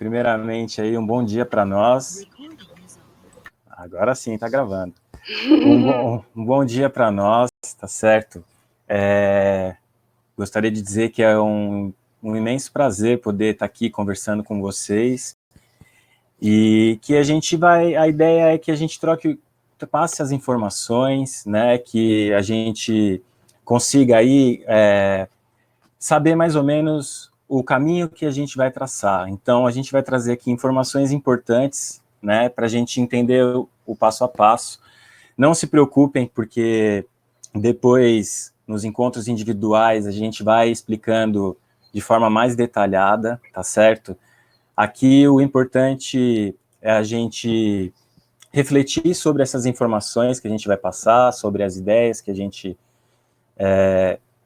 primeiramente aí um bom dia para nós. Agora sim, tá gravando. Um bom dia para nós, tá certo? Gostaria de dizer que é um imenso prazer poder estar aqui conversando com vocês e que a ideia é que a gente passe as informações, né, que a gente consiga aí saber mais ou menos o caminho que a gente vai traçar. Então, a gente vai trazer aqui informações importantes, né, para a gente entender o passo a passo. Não se preocupem, porque depois, nos encontros individuais, a gente vai explicando de forma mais detalhada, tá certo? Aqui, o importante é a gente refletir sobre essas informações que a gente vai passar, sobre as ideias que a gente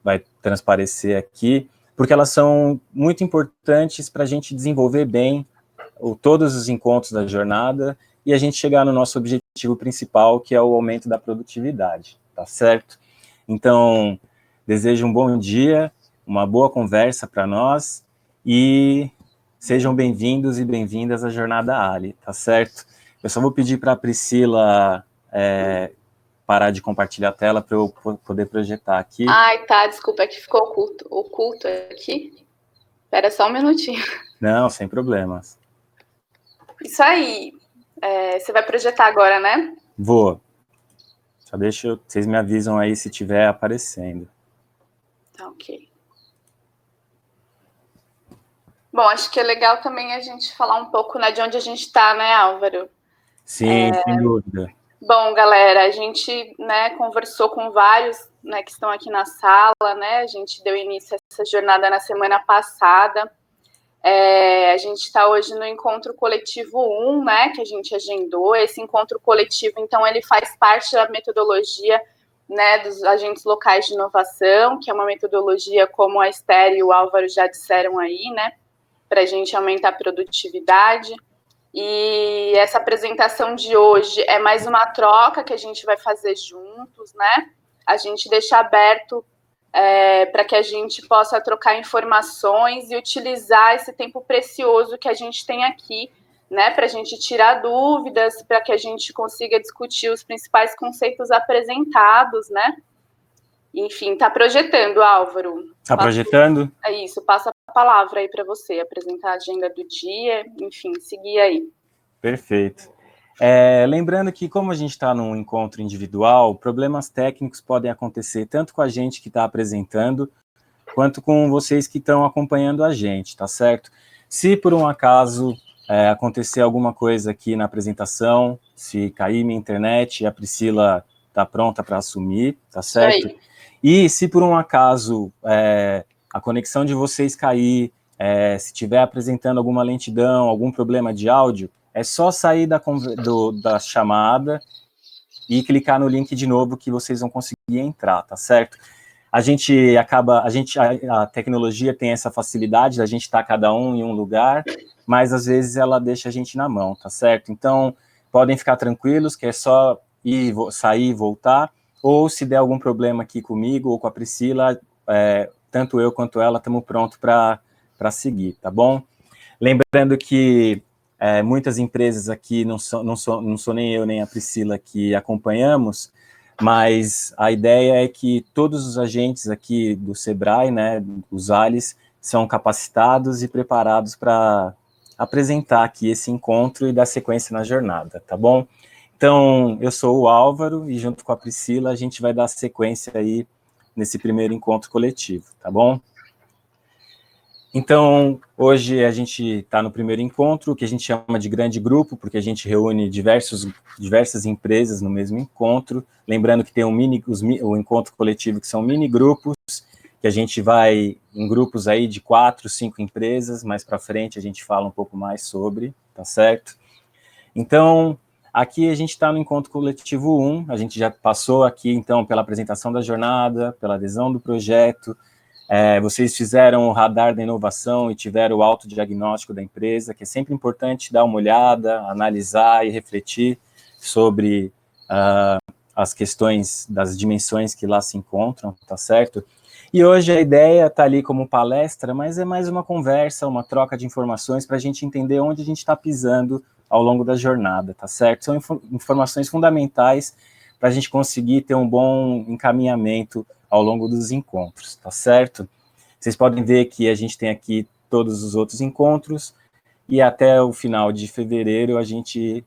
vai transparecer aqui, porque elas são muito importantes para a gente desenvolver bem todos os encontros da jornada e a gente chegar no nosso objetivo principal, que é o aumento da produtividade, tá certo? Então, desejo um bom dia, uma boa conversa para nós e sejam bem-vindos e bem-vindas à Jornada Ali, tá certo? Eu só vou pedir para a Priscila parar de compartilhar a tela para eu poder projetar aqui. Ai, tá, desculpa, é que ficou oculto aqui. Espera só um minutinho. Não, sem problemas. Isso aí. Você vai projetar agora, né? Vou. Só vocês me avisam aí se estiver aparecendo. Tá, ok. Bom, acho que é legal também a gente falar um pouco, né, de onde a gente está, né, Álvaro? Sim, sem dúvida. Bom, galera, a gente, né, conversou com vários, né, que estão aqui na sala, né, a gente deu início a essa jornada na semana passada. A gente está hoje no Encontro Coletivo 1, né, que a gente agendou. Esse encontro coletivo, então, ele faz parte da metodologia, né, dos agentes locais de inovação, que é uma metodologia, como a Esther e o Álvaro já disseram aí, né, para a gente aumentar a produtividade. E essa apresentação de hoje é mais uma troca que a gente vai fazer juntos, né? A gente deixa aberto para que a gente possa trocar informações e utilizar esse tempo precioso que a gente tem aqui, né? Para a gente tirar dúvidas, para que a gente consiga discutir os principais conceitos apresentados, né? Enfim, está projetando, Álvaro. Está projetando? É isso, passa a palavra aí para você, apresentar a agenda do dia, enfim, seguir aí. Perfeito. Lembrando que, como a gente está num encontro individual, problemas técnicos podem acontecer tanto com a gente que está apresentando, quanto com vocês que estão acompanhando a gente, tá certo? Se por um acaso acontecer alguma coisa aqui na apresentação, se cair minha internet, a Priscila está pronta para assumir, tá certo? E se por um acaso a conexão de vocês cair, se estiver apresentando alguma lentidão, algum problema de áudio, é só sair da chamada e clicar no link de novo que vocês vão conseguir entrar, tá certo? A tecnologia tem essa facilidade da gente estar cada um em um lugar, mas às vezes ela deixa a gente na mão, tá certo? Então, podem ficar tranquilos que é só sair e voltar, ou se der algum problema aqui comigo ou com a Priscila, tanto eu quanto ela estamos prontos para seguir, tá bom? Lembrando que muitas empresas aqui, não sou nem eu nem a Priscila que acompanhamos, mas a ideia é que todos os agentes aqui do Sebrae, né, os ALIs, são capacitados e preparados para apresentar aqui esse encontro e dar sequência na jornada, tá bom? Então, eu sou o Álvaro e junto com a Priscila a gente vai dar sequência aí nesse primeiro encontro coletivo, tá bom? Então, hoje a gente está no primeiro encontro, que a gente chama de grande grupo, porque a gente reúne diversas empresas no mesmo encontro. Lembrando que tem o encontro coletivo, que são mini grupos, que a gente vai em grupos aí de 4, 5 empresas. Mais para frente a gente fala um pouco mais sobre, tá certo? Então, aqui a gente está no encontro coletivo 1, a gente já passou aqui, então, pela apresentação da jornada, pela adesão do projeto. Vocês fizeram o radar da inovação e tiveram o autodiagnóstico da empresa, que é sempre importante dar uma olhada, analisar e refletir sobre as questões das dimensões que lá se encontram, tá certo? E hoje a ideia está ali como palestra, mas é mais uma conversa, uma troca de informações para a gente entender onde a gente está pisando ao longo da jornada, tá certo? São informações fundamentais para a gente conseguir ter um bom encaminhamento ao longo dos encontros, tá certo? Vocês podem ver que a gente tem aqui todos os outros encontros, e até o final de fevereiro a gente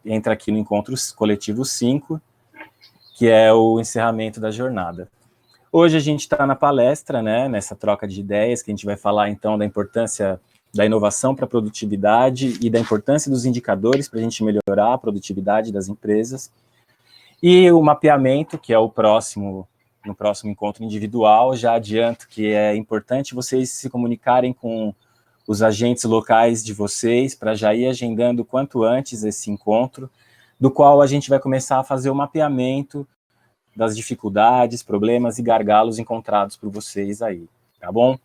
entra aqui no encontro coletivo 5, que é o encerramento da jornada. Hoje a gente está na palestra, né, nessa troca de ideias, que a gente vai falar então da importância da inovação para a produtividade e da importância dos indicadores para a gente melhorar a produtividade das empresas. E o mapeamento, que é o próximo, no próximo encontro individual, já adianto que é importante vocês se comunicarem com os agentes locais de vocês, para já ir agendando quanto antes esse encontro, do qual a gente vai começar a fazer o mapeamento das dificuldades, problemas e gargalos encontrados por vocês aí, tá bom?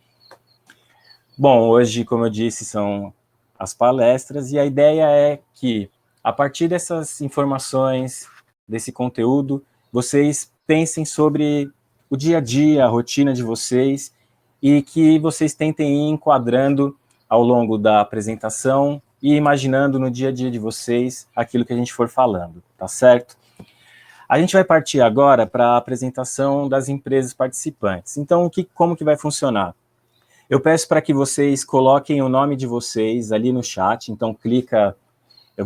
Bom, hoje, como eu disse, são as palestras, e a ideia é que, a partir dessas informações, desse conteúdo, vocês pensem sobre o dia a dia, a rotina de vocês, e que vocês tentem ir enquadrando ao longo da apresentação e imaginando no dia a dia de vocês aquilo que a gente for falando, tá certo? A gente vai partir agora para a apresentação das empresas participantes. Então, como que vai funcionar? Eu peço para que vocês coloquem o nome de vocês ali no chat, então clica, eu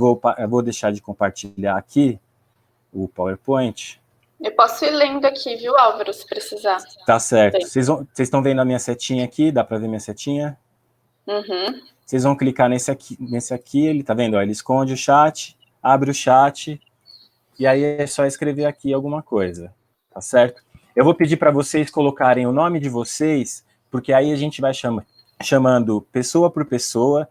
vou deixar de compartilhar aqui o PowerPoint. Eu posso ir lendo aqui, viu, Álvaro, se precisar. Tá certo. Vocês estão vendo a minha setinha aqui? Dá para ver minha setinha? Uhum. Vocês vão clicar nesse aqui, ele tá vendo? Ó, ele esconde o chat, abre o chat, e aí é só escrever aqui alguma coisa, tá certo? Eu vou pedir para vocês colocarem o nome de vocês, porque aí a gente vai chamando pessoa por pessoa,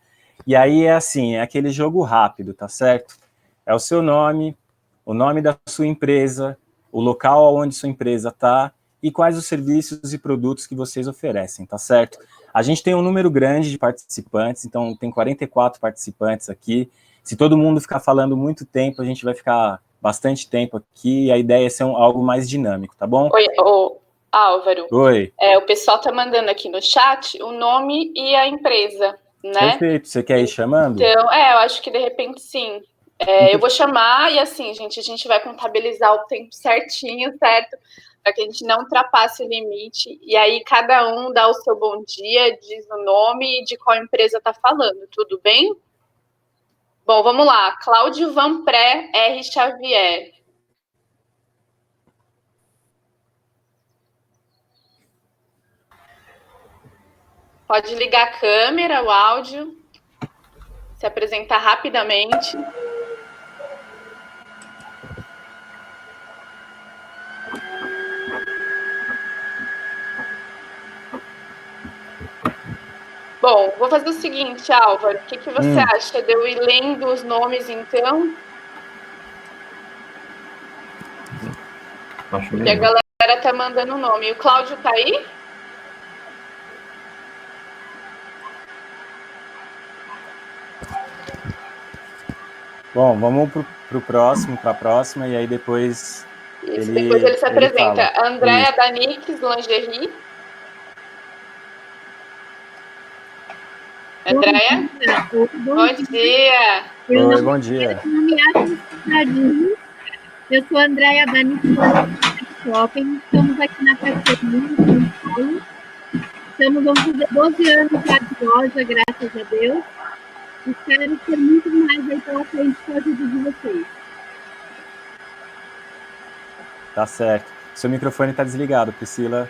e aí é assim, é aquele jogo rápido, tá certo? É o seu nome, o nome da sua empresa, o local onde sua empresa está, e quais os serviços e produtos que vocês oferecem, tá certo? A gente tem um número grande de participantes, então tem 44 participantes aqui. Se todo mundo ficar falando muito tempo, a gente vai ficar bastante tempo aqui, e a ideia é ser algo mais dinâmico, tá bom? Oi, Álvaro. Oi. O pessoal tá mandando aqui no chat o nome e a empresa, né? Perfeito, você quer ir chamando? Então, eu acho que de repente sim. Eu vou chamar e assim, gente, a gente vai contabilizar o tempo certinho, certo? Para que a gente não ultrapasse o limite. E aí cada um dá o seu bom dia, diz o nome e de qual empresa está falando, tudo bem? Bom, vamos lá. Cláudio Vanpré R. Xavier. Pode ligar a câmera, o áudio, se apresentar rapidamente. Bom, vou fazer o seguinte, Álvaro, o que você acha de eu ir lendo os nomes, então? Acho que a galera tá mandando o nome. E o Cláudio tá aí? Bom, vamos pro próximo, para a próxima, e aí depois... Isso, depois ele se apresenta. Fala. Andréa Danix, Lingerie. Andréa? Bom dia. Oi, bom dia. Eu sou a Andréa Danix, Shopping. Estamos aqui na Cachoeirinha, São Paulo. Vamos fazer 12 anos já de loja, graças a Deus. Espero ter muito mais aí pela frente com a ajuda de vocês. Tá certo. Seu microfone está desligado, Priscila.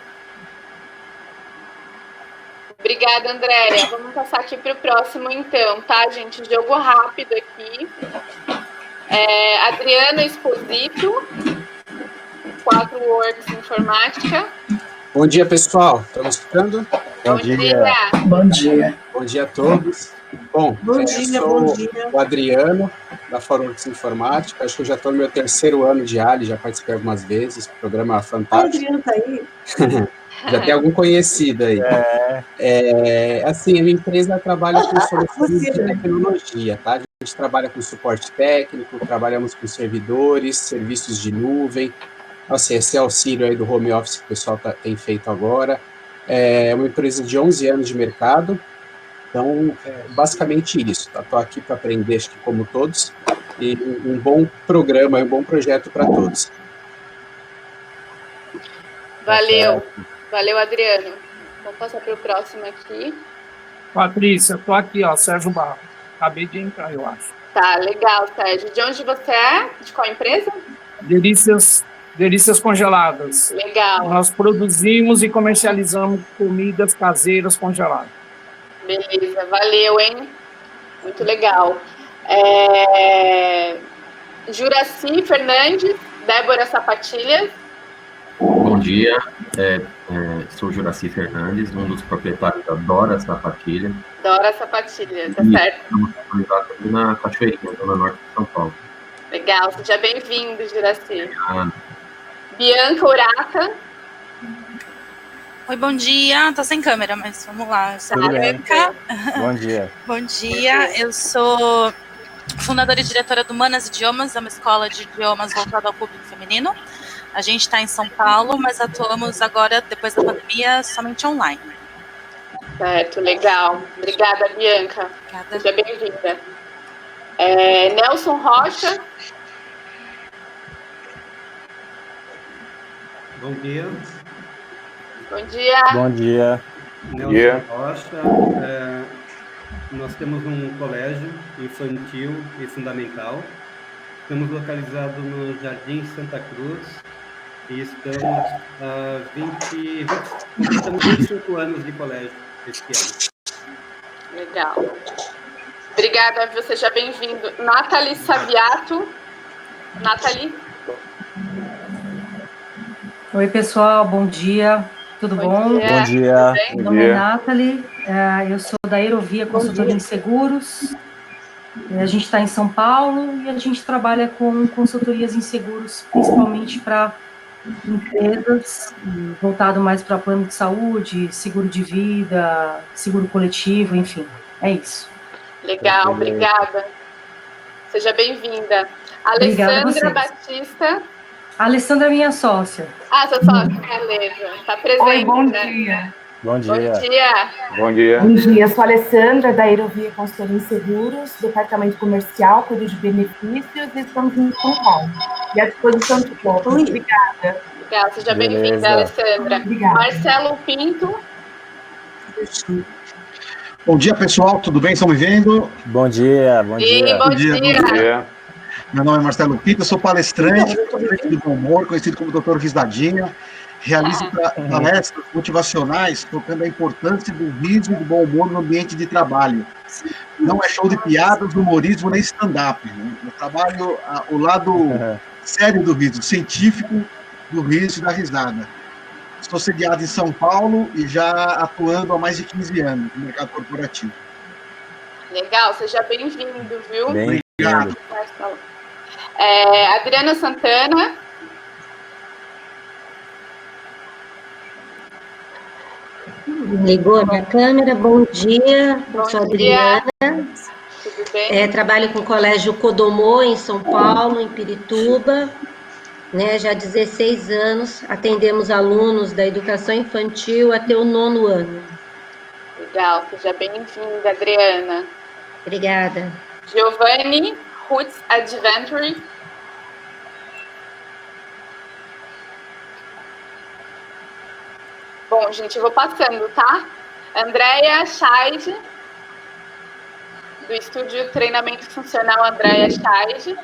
Obrigada, Andréia. Vamos passar aqui para o próximo, então, tá, gente? Jogo rápido aqui. Adriano Esposito, 4Works Informática. Bom dia, pessoal. Estamos escutando? Bom dia. Bom dia. Bom dia a todos. Bom dia. O Adriano, da 4Works Informática. Acho que eu já estou no meu 3º ano de Ali, já participei algumas vezes. Programa fantástico. O Adriano está aí. Já tem algum conhecido aí. Assim, a minha empresa trabalha com soluções de tecnologia, tá? A gente trabalha com suporte técnico, trabalhamos com servidores, serviços de nuvem, assim, esse auxílio aí do home office que o pessoal tem feito agora. É uma empresa de 11 anos de mercado, então, basicamente isso. Estou aqui para aprender, acho que como todos, e um bom programa, um bom projeto para todos. Valeu, valeu, Adriano. Vamos passar para o próximo aqui. Patrícia, estou aqui, ó, Sérgio Barro. Acabei de entrar, eu acho. Tá, legal, Sérgio. De onde você é? De qual empresa? Delícias Congeladas. Legal. Nós produzimos e comercializamos comidas caseiras congeladas. Beleza, valeu, hein? Muito legal. Juraci Fernandes, Débora Sapatilha. Bom dia, sou Juraci Fernandes, um dos proprietários da Dora Sapatilha. Dora Sapatilha, tá certo. Estamos localizados aqui na Cachoeirinha, zona norte de São Paulo. Legal, seja bem-vindo, Juraci. Bianca Urata. Oi, bom dia. Tô sem câmera, mas vamos lá. Eu sou a Bianca. Bom dia. Bom dia. Eu sou fundadora e diretora do Manas Idiomas, é uma escola de idiomas voltada ao público feminino. A gente está em São Paulo, mas atuamos agora, depois da pandemia, somente online. Certo, legal. Obrigada, Bianca. Obrigada. Seja bem-vinda. Nelson Rocha. Bom dia. Bom dia. Bom dia. Nelson Rocha. Nós temos um colégio infantil e fundamental. Estamos localizados no Jardim Santa Cruz e estamos há 25 anos de colégio este ano. Legal. Obrigada, viu? Seja bem-vindo. Nathalie Saviato. Nathalie. Oi, pessoal, bom dia. Tudo bom? Bom dia. Meu nome é Nathalie, eu sou da Aerovia Consultoria em Seguros. A gente está em São Paulo e a gente trabalha com consultorias em seguros, principalmente para empresas, voltado mais para plano de saúde, seguro de vida, seguro coletivo, enfim, é isso. Legal, obrigada. Seja bem-vinda. Alessandra Batista. A Alessandra é minha sócia. Ah, sua sócia, beleza. Está presente. Oi, bom né? dia. Bom dia. Bom dia. Bom dia. Bom dia, eu sou a Alessandra, da Aerovia Consultoria em Seguros, departamento comercial, cuido de benefícios, e estamos em São Paulo. E à disposição de todos. Obrigada. Obrigada, seja bem-vinda, Alessandra. Obrigada. Marcelo Pinto. Bom dia, pessoal, tudo bem? Estão me vendo? Bom dia, bom dia. Bom dia. Bom dia. Meu nome é Marcelo Pinto, eu sou palestrante do bom humor, conhecido como Dr. Risadinha. Realizo palestras motivacionais, tocando a importância do riso e do bom humor no ambiente de trabalho. Não é show de piadas, humorismo, nem stand-up. Né? Eu trabalho o lado sério do riso, científico do riso e da risada. Estou sediado em São Paulo e já atuando há mais de 15 anos no mercado corporativo. Legal, seja bem-vindo, viu? Obrigado. Adriana Santana. Ligou a minha câmera, bom dia, eu sou a Adriana, Tudo bem? Trabalho com o Colégio Codomô em São Paulo, em Pirituba, né, já há 16 anos, atendemos alunos da educação infantil até o 9º ano. Legal, seja bem-vinda, Adriana. Obrigada. Giovanni Roots Adventure. Bom, gente, eu vou passando, tá? Andréia Scheid, do Estúdio Treinamento Funcional Andréia Scheid.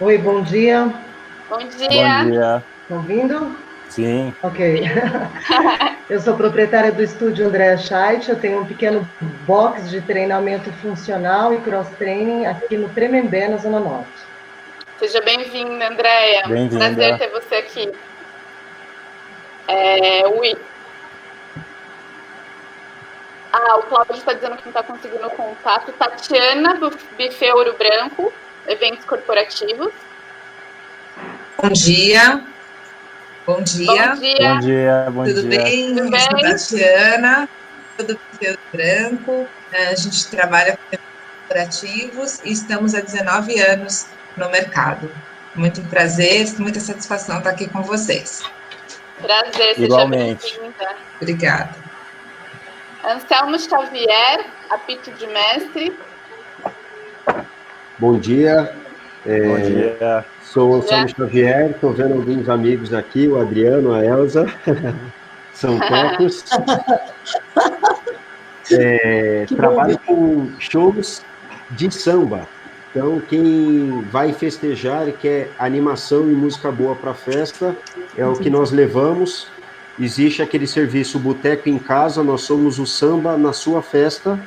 Oi, bom dia. Bom dia. Bom dia. Estão ouvindo? Sim. Ok. Eu sou proprietária do Estúdio Andréia Scheid, eu tenho um pequeno box de treinamento funcional e cross-training aqui no Tremembé, na Zona Norte. Seja bem-vinda, Andréia. Bem-vinda. Prazer ter você aqui. O Cláudio está dizendo que não está conseguindo contato. Tatiana, do Buffet Ouro Branco, eventos corporativos. Bom dia. Bom dia. Bom dia. Bom dia, bom Tudo dia. bem? Tudo Eu sou bem? Tatiana, do Buffet Ouro Branco. A gente trabalha com eventos corporativos e estamos há 19 anos no mercado. Muito prazer, muita satisfação estar aqui com vocês. Prazer, seja Igualmente. bem-vinda. Obrigada. Anselmo Xavier, apito de mestre. Bom dia. Bom dia. Sou o Anselmo Xavier, estou vendo alguns amigos aqui, o Adriano, a Elza, são tecos. Trabalho com shows de samba. Então, quem vai festejar e quer animação e música boa para a festa, é o que nós levamos. Existe aquele serviço Boteco em Casa, nós somos o samba na sua festa.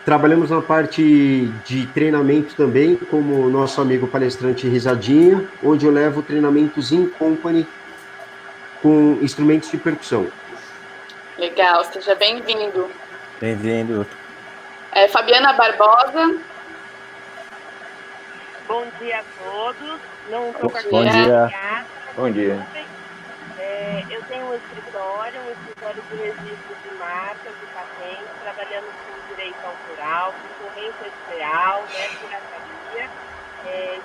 Trabalhamos na parte de treinamento também, como o nosso amigo palestrante Risadinha, onde eu levo treinamentos in company com instrumentos de percussão. Legal, seja bem-vindo. Bem-vindo. Fabiana Barbosa. Bom dia a todos. Não estou Bom dia. Bom dia. Eu tenho um escritório de registro de marcas e patentes, trabalhando com direito autoral, concorrência desleal, né, pirataria.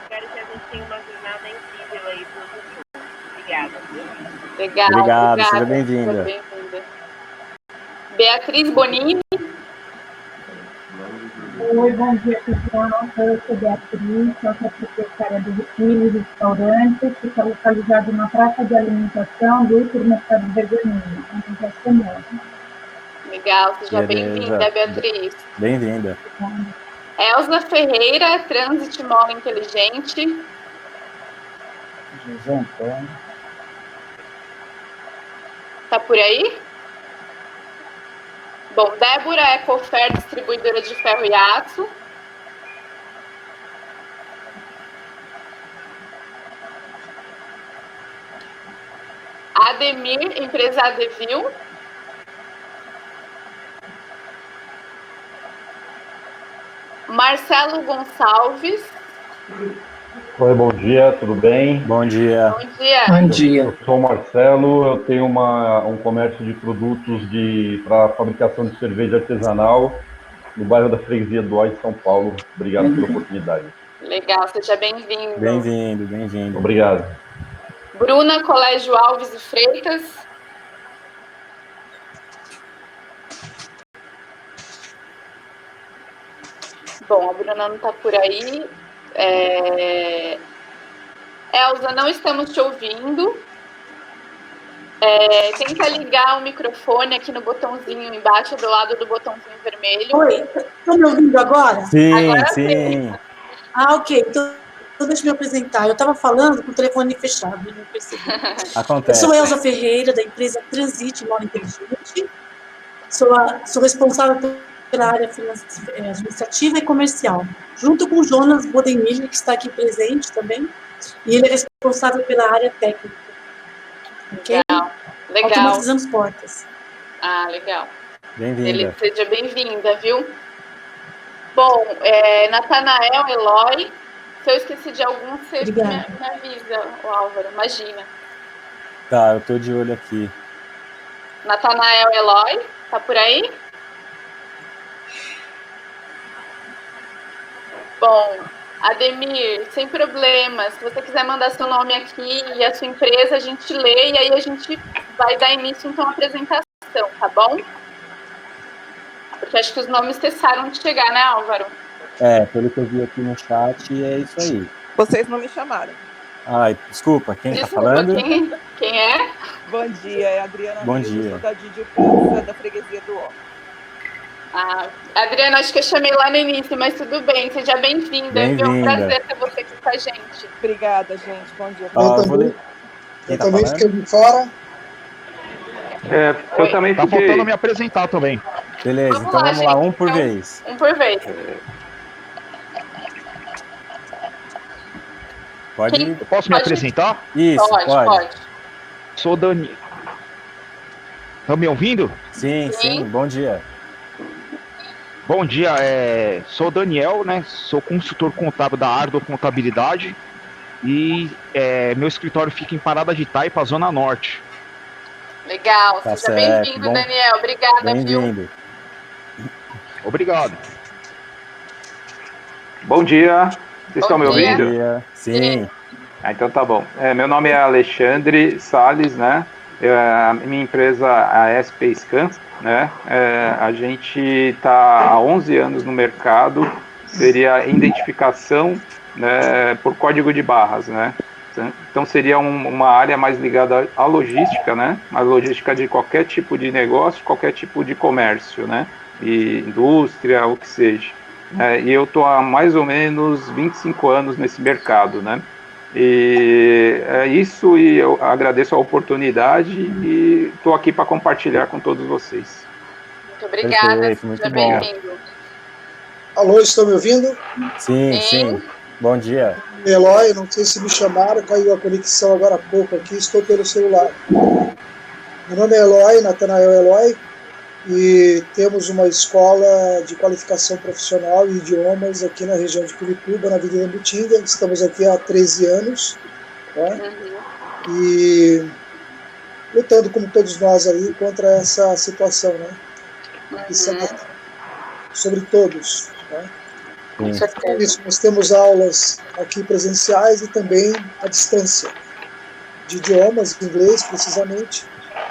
Espero que a gente tenha uma jornada incrível aí para o futuro. Obrigada. Legal, Obrigado, seja bem-vinda. Beatriz Bonini. Oi, bom dia, pessoal. Eu sou Beatriz, sou proprietária do Mini Restaurante, que está localizado na praça de alimentação do Supermercado Vergonhinha, onde já somos. Legal, seja bem-vinda, Beatriz. Bem-vinda. Elza Ferreira, Trânsito Móvel Inteligente. José Antônio. Tá por aí? Bom, Débora Ecofer, distribuidora de ferro e aço. Ademir, empresa Adevil. Marcelo Gonçalves. Oi, bom dia, tudo bem? Bom dia. Bom dia. Bom dia. Eu sou o Marcelo, eu tenho um comércio de produtos para fabricação de cerveja artesanal no bairro da Freguesia do Ó, em São Paulo. Obrigado pela oportunidade. Legal, seja bem-vindo. Bem-vindo, bem-vindo. Obrigado. Bruna, Colégio Alves e Freitas. Bom, a Bruna não está por aí. Elza, não estamos te ouvindo. Tenta ligar o microfone aqui no botãozinho embaixo, do lado do botãozinho vermelho. Oi, estão me ouvindo agora? Sim, agora sim. Ok, então deixa eu me apresentar. Eu estava falando com o telefone fechado, não percebi. Acontece. Eu sou Elza Ferreira, da empresa Transite Móvel Inteligente. Sou responsável pela área administrativa e comercial, junto com o Jonas Bodenmiller, que está aqui presente também, e ele é responsável pela área técnica. Ok? Legal. Automatizamos portas. Ah, legal. Bem-vinda. Seja bem-vinda, viu? Bom, Natanael, Eloy, se eu esqueci de algum, você me avisa, o Álvaro, imagina. Tá, eu tô de olho aqui. Natanael, Eloy, tá por aí? Bom, Ademir, sem problema. Se você quiser mandar seu nome aqui e a sua empresa, a gente lê e aí a gente vai dar início, então, à apresentação, tá bom? Porque acho que os nomes cessaram de chegar, né, Álvaro? Pelo que eu vi aqui no chat, é isso aí. Vocês não me chamaram. Ai, desculpa, quem tá falando? Quem é? Bom dia, é a Adriana. Bom Rios, dia. sou da Didio Pizza, da Freguesia do Ó. Adriana, acho que eu chamei lá no início, mas tudo bem, seja bem-vinda. É um prazer ter você aqui com a gente. Obrigada, gente. Bom dia. Eu também fiquei de fora. Eu também Tá fiquei. faltando me apresentar também. Beleza, então vamos lá, um por vez. Um por vez. Pode? Eu posso me apresentar? Isso, pode. Sou Dani. Estão me ouvindo? Sim, bom dia. Bom dia, sou Daniel, né? Sou consultor contábil da Ardo Contabilidade e meu escritório fica em Parada de Itaipa, Zona Norte. Legal, Tá seja certo, bem-vindo, bom. Daniel. Obrigada, Bem-vindo. Obrigado. Bom dia. Vocês estão me ouvindo? Bom dia. Sim. Então tá bom. Meu nome é Alexandre Salles, né? A minha empresa é a SP Scan, né? A gente está há 11 anos no mercado, seria identificação, né, por código de barras, né? Então seria uma área mais ligada à logística, né? A logística de qualquer tipo de negócio, qualquer tipo de comércio, né? E indústria, o que seja. E eu estou há mais ou menos 25 anos nesse mercado, né? E é isso, e eu agradeço a oportunidade e estou aqui para compartilhar com todos vocês. Muito obrigada, Perfeito, muito seja bom. bem-vindo. Alô, estão me ouvindo? Sim. Bom dia. Eloy, não sei se me chamaram, caiu a conexão agora há pouco aqui, estou pelo celular. Meu nome é Eloy, Natanael Eloy, e temos uma escola de qualificação profissional e idiomas aqui na região de Pirituba, na Avenida Mutinga. Estamos aqui há 13 anos, né? E lutando, como todos nós aí, contra essa situação, né? Sobre todos, né? Por isso, nós temos aulas aqui presenciais e também à distância, de idiomas, inglês precisamente,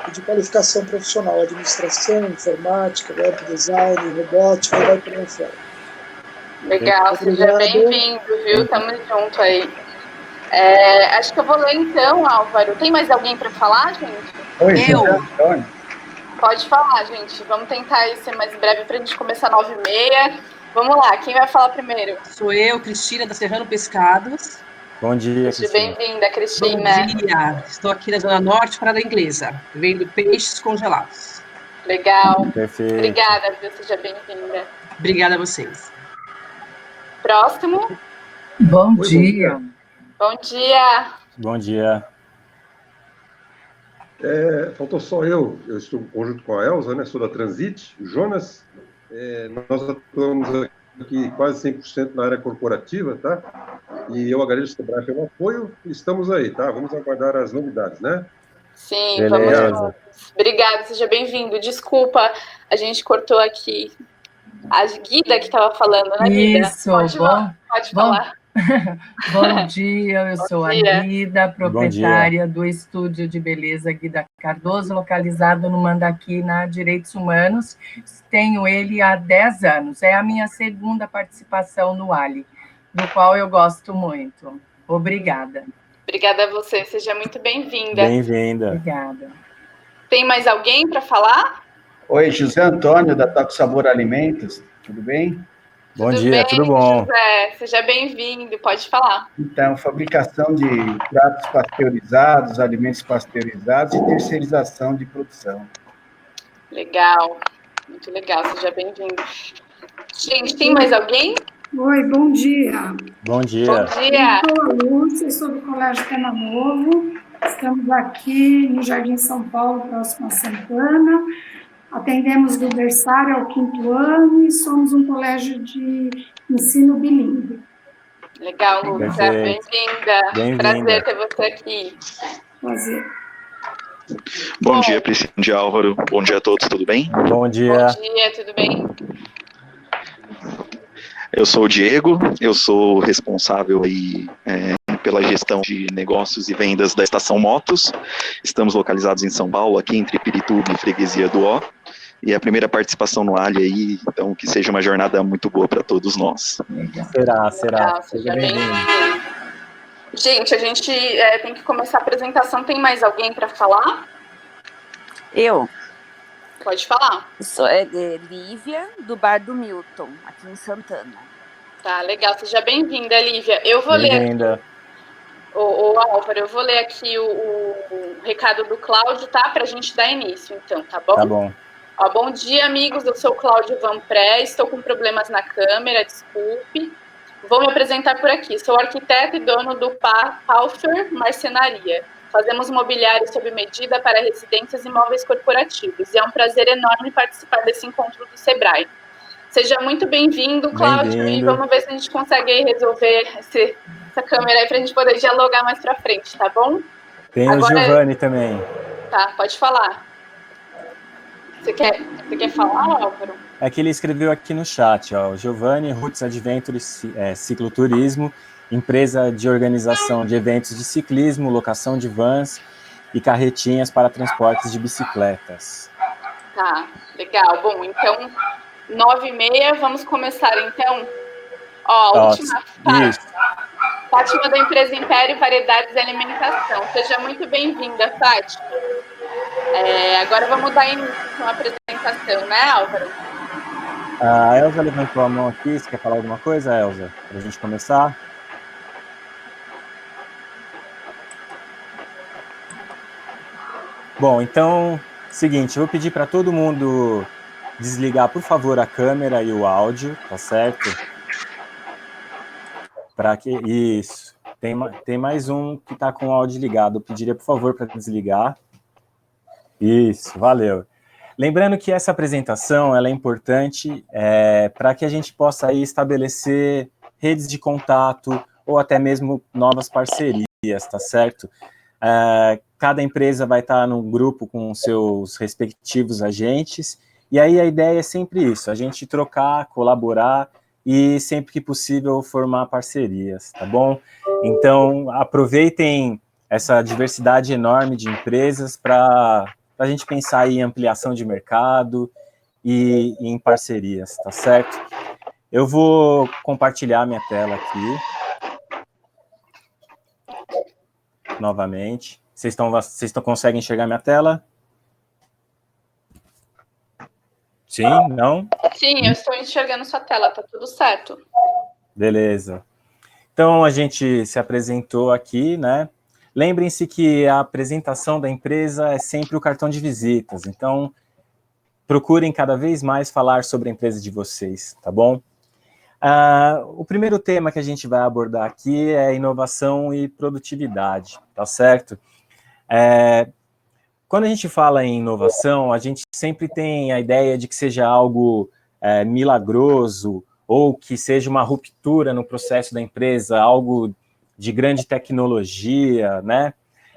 e de qualificação profissional, administração, informática, web design, robótica, vai por aí fora. Legal, seja bem-vindo, viu? Tamo junto aí. Acho que eu vou ler então, Álvaro. Tem mais alguém para falar, gente? Oi, eu. Pode falar, gente. Vamos tentar ser mais breve para a gente começar 9h30. Vamos lá, quem vai falar primeiro? Sou eu, Cristina, da Serrano Pescados. Bom dia, Seja bem-vinda, Cristina. Bom dia. Estou aqui na Zona Norte, Praia da Inglesa, vendo peixes congelados. Legal. Perfeito. Obrigada, viu? Seja bem-vinda. Obrigada a vocês. Próximo. Bom dia. Bom dia. Bom dia. Faltou só eu estou junto com a Elza, né? Sou da Transit, o Jonas. Nós atuamos aqui quase 100% na área corporativa, tá? E eu agradeço o Sebrae pelo apoio e estamos aí, tá? Vamos aguardar as novidades, né? Sim, beleza. Vamos juntos. Obrigada, seja bem-vindo. Desculpa, a gente cortou aqui a Guida que estava falando, né, Guida? Isso, Pode falar. Bom dia, eu sou a Guida, proprietária do Estúdio de Beleza Guida Cardoso, localizado no Mandaqui, na Direitos Humanos. Tenho ele há 10 anos. É a minha segunda participação no Ali, do qual eu gosto muito. Obrigada. Obrigada a você, seja muito bem-vinda. Bem-vinda. Obrigada. Tem mais alguém para falar? Oi, José Antônio, da Toque Sabor Alimentos, tudo bem? Bom dia, tudo bom? José, seja bem-vindo, pode falar. Então, fabricação de pratos pasteurizados, alimentos pasteurizados e terceirização de produção. Legal, muito legal, seja bem-vindo. Gente, tem mais alguém? Oi, bom dia. Bom dia. Bom dia. Eu sou a Lúcia, sou do Colégio Pena Novo. Estamos aqui no Jardim São Paulo, próximo a Santana. Atendemos do berçário ao 5º ano e somos um colégio de ensino bilíngue. Legal, Lúcia. Bem-vinda. Prazer ter você aqui. Prazer. Bom dia, Priscila. Bom dia, Álvaro. Bom dia a todos, tudo bem? Bom dia. Bom dia, tudo bem? Eu sou o Diego, eu sou responsável aí pela gestão de negócios e vendas da Estação Motos. Estamos localizados em São Paulo, aqui entre Pirituba e Freguesia do Ó. E a primeira participação no Ali aí, então que seja uma jornada muito boa para todos nós. Será. Legal, seja bem-vindo. Gente, a gente tem que começar a apresentação. Tem mais alguém para falar? Eu. Pode falar. Sou Lívia, do Bar do Milton, aqui em Santana. Tá, legal. Seja bem-vinda, Lívia. Eu vou ler aqui, o Álvaro, eu vou ler aqui o recado do Cláudio, tá? Para a gente dar início, então, tá bom? Tá bom. Ó, bom dia, amigos. Eu sou o Cláudio Vanpré, estou com problemas na câmera, desculpe. Vou me apresentar por aqui. Sou arquiteto e dono do Paufer Marcenaria. Fazemos mobiliário sob medida para residências e imóveis corporativos. E é um prazer enorme participar desse encontro do Sebrae. Seja muito bem-vindo, Cláudio. E vamos ver se a gente consegue aí resolver essa câmera aí para a gente poder dialogar mais para frente, tá bom? Tem agora, o Giovanni também. Tá, pode falar. Você quer falar, Álvaro? É que ele escreveu aqui no chat, ó, o Giovanni, Roots Adventure Cicloturismo. empresa de organização de eventos de ciclismo, locação de vans e carretinhas para transportes de bicicletas. Tá, legal. Bom, então, 9h30, vamos começar, então. Ó, a última fase. Fátima, da empresa Império Variedades e Alimentação. Seja muito bem-vinda, Fátima. Agora vamos dar início com a apresentação, né, Álvaro? A Elza levantou a mão aqui. Você quer falar alguma coisa, Elza, para a gente começar? Bom, então, seguinte, eu vou pedir para todo mundo desligar, por favor, a câmera e o áudio, tá certo? Para que isso, tem mais um que está com o áudio ligado. Eu pediria, por favor, para desligar. Isso, valeu. Lembrando que essa apresentação ela é importante para que a gente possa aí estabelecer redes de contato ou até mesmo novas parcerias, tá certo? Cada empresa vai estar num grupo com seus respectivos agentes, e aí a ideia é sempre isso, a gente trocar, colaborar e sempre que possível formar parcerias, tá bom? Então, aproveitem essa diversidade enorme de empresas para a gente pensar em ampliação de mercado e em parcerias, tá certo? Eu vou compartilhar minha tela aqui. Novamente. Vocês conseguem enxergar minha tela? Sim? Não? Sim, eu estou enxergando sua tela, tá tudo certo. Beleza. Então, a gente se apresentou aqui, né? Lembrem-se que a apresentação da empresa é sempre o cartão de visitas, então procurem cada vez mais falar sobre a empresa de vocês, tá bom? O primeiro tema que a gente vai abordar aqui é inovação e produtividade, tá certo? Quando a gente fala em inovação, a gente sempre tem a ideia de que seja algo milagroso ou que seja uma ruptura no processo da empresa, algo de grande tecnologia, né?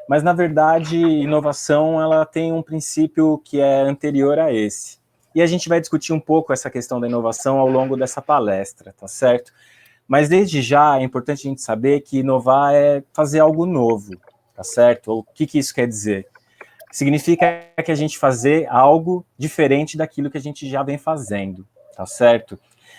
Mas, na verdade, inovação ela tem um princípio que é anterior a esse. E a gente vai discutir um pouco essa questão da inovação ao longo dessa palestra, tá certo? Mas, desde já, é importante a gente saber que inovar é fazer algo novo, tá certo? O que isso quer dizer? Significa que a gente fazer algo diferente daquilo que a gente já vem fazendo, tá certo?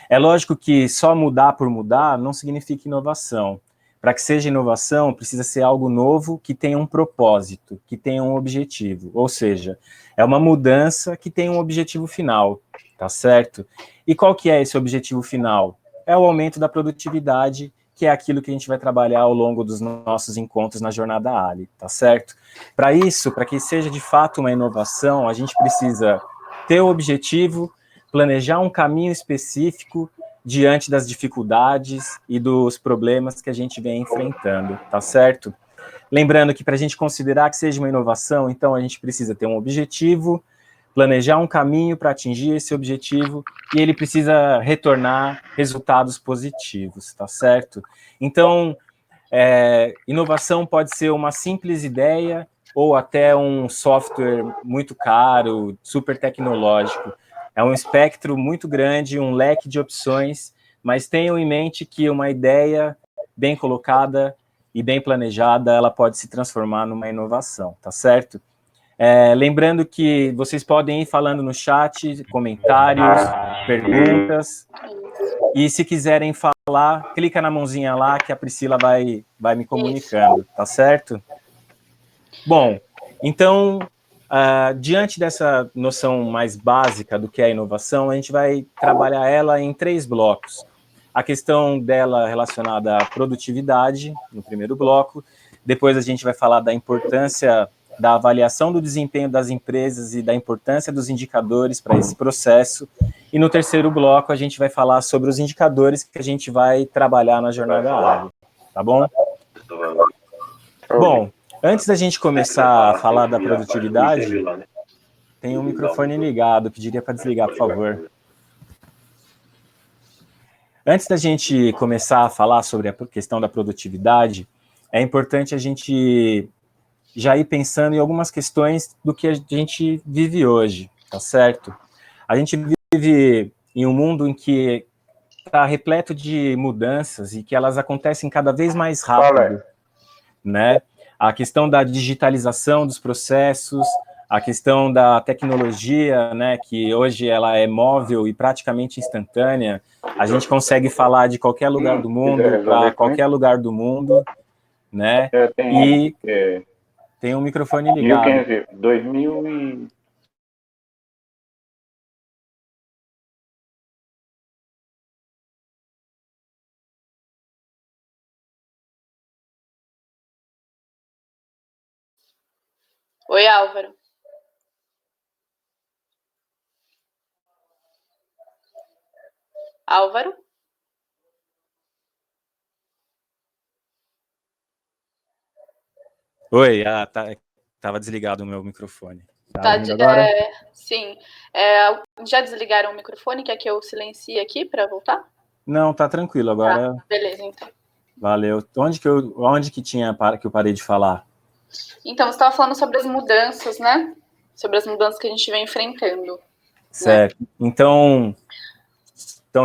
É lógico que só mudar por mudar não significa inovação. Para que seja inovação, precisa ser algo novo que tenha um propósito, que tenha um objetivo. Ou seja, é uma mudança que tem um objetivo final, tá certo? E qual que é esse objetivo final? É o aumento da produtividade, que é aquilo que a gente vai trabalhar ao longo dos nossos encontros na Jornada Ali, tá certo? Para isso, para que seja de fato uma inovação, a gente precisa ter o objetivo, planejar um caminho específico diante das dificuldades e dos problemas que a gente vem enfrentando, tá certo? Lembrando que para a gente considerar que seja uma inovação, então a gente precisa ter um objetivo, planejar um caminho para atingir esse objetivo e ele precisa retornar resultados positivos, tá certo? Então, inovação pode ser uma simples ideia ou até um software muito caro, super tecnológico. É um espectro muito grande, um leque de opções, mas tenham em mente que uma ideia bem colocada e bem planejada, ela pode se transformar numa inovação, tá certo? Lembrando que vocês podem ir falando no chat, comentários, perguntas, e se quiserem falar, clica na mãozinha lá que a Priscila vai me comunicando, tá certo? Bom, então, diante dessa noção mais básica do que é inovação, a gente vai trabalhar ela em 3 blocos. A questão dela relacionada à produtividade, no primeiro bloco, depois a gente vai falar da importância da avaliação do desempenho das empresas e da importância dos indicadores para esse processo. E no terceiro bloco a gente vai falar sobre os indicadores que a gente vai trabalhar na Jornada Ágil, tá bom? Bom, antes da gente começar a falar da produtividade, tem um microfone ligado, pediria para desligar, por favor. Antes da gente começar a falar sobre a questão da produtividade, é importante a gente já ir pensando em algumas questões do que a gente vive hoje, tá certo? A gente vive em um mundo em que está repleto de mudanças e que elas acontecem cada vez mais rápido, né? A questão da digitalização dos processos, a questão da tecnologia, né, que hoje ela é móvel e praticamente instantânea, a gente consegue falar de qualquer lugar do mundo para qualquer lugar do mundo, né? E tem um microfone ligado. 2000 e... Oi, Álvaro. Álvaro? Oi, tava desligado o meu microfone. Tá ouvindo agora? Sim. Já desligaram o microfone? Quer que eu silencie aqui para voltar? Não, tá tranquilo agora. Tá, beleza, então. Valeu. Onde que eu parei de falar? Então, você estava falando sobre as mudanças, né? Sobre as mudanças que a gente vem enfrentando. Certo. Né? Então,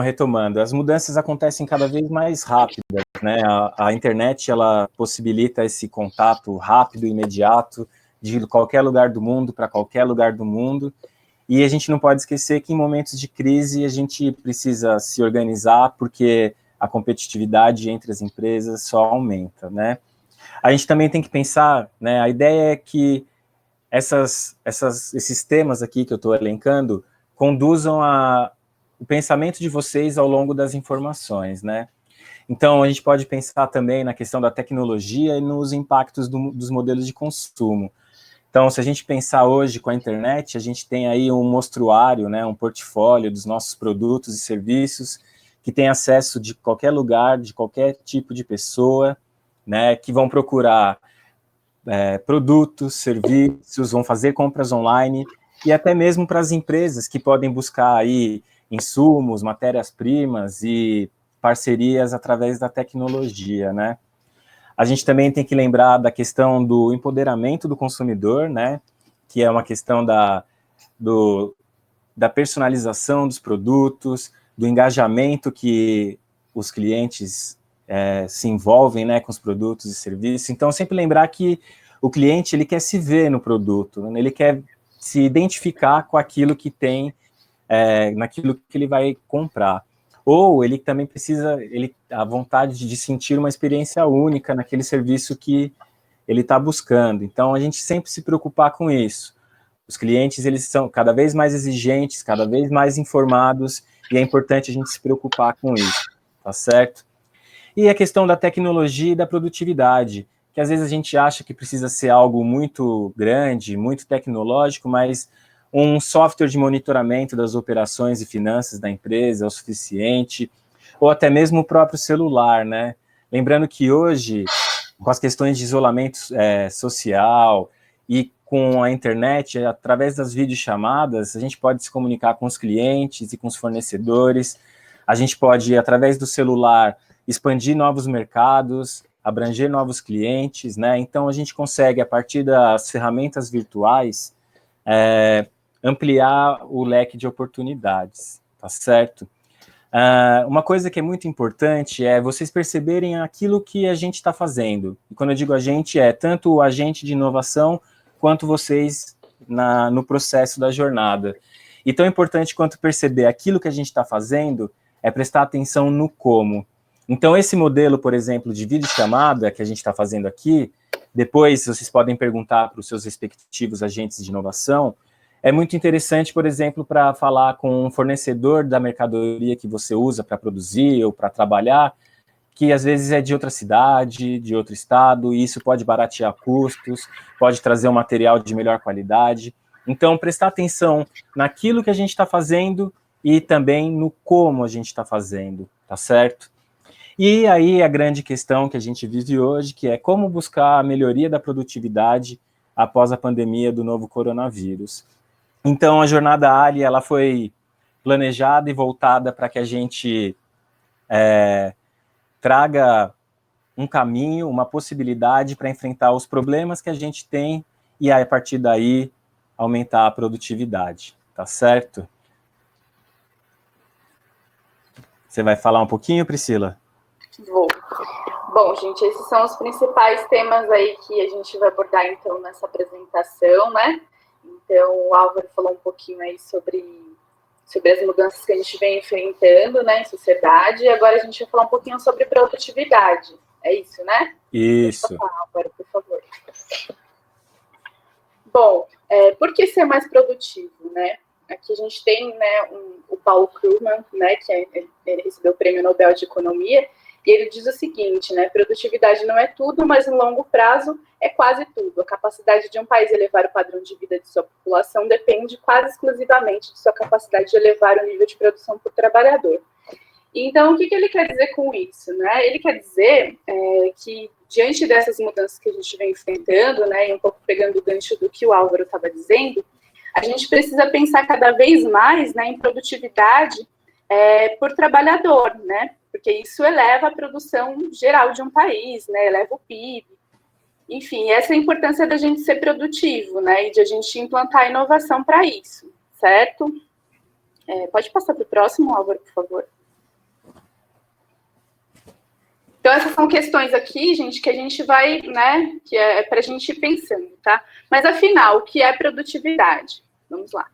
retomando, as mudanças acontecem cada vez mais rápidas, né? A internet, ela possibilita esse contato rápido, imediato, de qualquer lugar do mundo para qualquer lugar do mundo, e a gente não pode esquecer que em momentos de crise a gente precisa se organizar, porque a competitividade entre as empresas só aumenta, né? A gente também tem que pensar, né? A ideia é que esses temas aqui que eu estou elencando conduzam o pensamento de vocês ao longo das informações, né? Então, a gente pode pensar também na questão da tecnologia e nos impactos dos modelos de consumo. Então, se a gente pensar hoje com a internet, a gente tem aí um mostruário, né, um portfólio dos nossos produtos e serviços que tem acesso de qualquer lugar, de qualquer tipo de pessoa, né, que vão procurar produtos, serviços, vão fazer compras online, e até mesmo para as empresas que podem buscar aí insumos, matérias-primas e parcerias através da tecnologia, né? A gente também tem que lembrar da questão do empoderamento do consumidor, né? Que é uma questão da personalização dos produtos, do engajamento que os clientes se envolvem, né, com os produtos e serviços. Então, sempre lembrar que o cliente, ele quer se ver no produto, né? Ele quer se identificar com aquilo que tem, naquilo que ele vai comprar. Ou ele também precisa, a vontade de sentir uma experiência única naquele serviço que ele está buscando. Então, a gente sempre se preocupar com isso. Os clientes, eles são cada vez mais exigentes, cada vez mais informados, e é importante a gente se preocupar com isso, tá certo? E a questão da tecnologia e da produtividade, que às vezes a gente acha que precisa ser algo muito grande, muito tecnológico, mas um software de monitoramento das operações e finanças da empresa é o suficiente, ou até mesmo o próprio celular, né? Lembrando que hoje, com as questões de isolamento social e com a internet, através das videochamadas, a gente pode se comunicar com os clientes e com os fornecedores, a gente pode, através do celular, expandir novos mercados, abranger novos clientes, né? Então, a gente consegue, a partir das ferramentas virtuais, ampliar o leque de oportunidades, tá certo? Uma coisa que é muito importante é vocês perceberem aquilo que a gente está fazendo. E quando eu digo a gente, é tanto o agente de inovação, quanto vocês no processo da jornada. E tão importante quanto perceber aquilo que a gente está fazendo é prestar atenção no como. Então, esse modelo, por exemplo, de videochamada que a gente está fazendo aqui, depois vocês podem perguntar para os seus respectivos agentes de inovação, é muito interessante, por exemplo, para falar com um fornecedor da mercadoria que você usa para produzir ou para trabalhar, que às vezes é de outra cidade, de outro estado, e isso pode baratear custos, pode trazer um material de melhor qualidade. Então, prestar atenção naquilo que a gente está fazendo e também no como a gente está fazendo, tá certo? E aí a grande questão que a gente vive hoje, que é como buscar a melhoria da produtividade após a pandemia do novo coronavírus. Então, a Jornada Ali, ela foi planejada e voltada para que a gente traga um caminho, uma possibilidade para enfrentar os problemas que a gente tem e, a partir daí, aumentar a produtividade, tá certo? Você vai falar um pouquinho, Priscila? Vou. Bom, gente, esses são os principais temas aí que a gente vai abordar, então, nessa apresentação, né? Então, o Álvaro falou um pouquinho aí sobre as mudanças que a gente vem enfrentando, né, em sociedade, e agora a gente vai falar um pouquinho sobre produtividade. É isso, né? Isso. Álvaro, por favor. Bom, por que ser mais produtivo, né? Aqui a gente tem, né, o Paulo Krugman, né, que ele recebeu o Prêmio Nobel de Economia, e ele diz o seguinte, né, produtividade não é tudo, mas em longo prazo é quase tudo. A capacidade de um país elevar o padrão de vida de sua população depende quase exclusivamente de sua capacidade de elevar o nível de produção por trabalhador. Então, o que ele quer dizer com isso, né? Ele quer dizer que, diante dessas mudanças que a gente vem enfrentando, né, e um pouco pegando o gancho do que o Álvaro estava dizendo, a gente precisa pensar cada vez mais, né, em produtividade por trabalhador, né? Porque isso eleva a produção geral de um país, né? Eleva o PIB. Enfim, essa é a importância da gente ser produtivo, né? E de a gente implantar inovação para isso, certo? Pode passar para o próximo, Álvaro, por favor. Então, essas são questões aqui, gente, que a gente vai, né, que é para a gente ir pensando, tá? Mas, afinal, o que é produtividade? Vamos lá.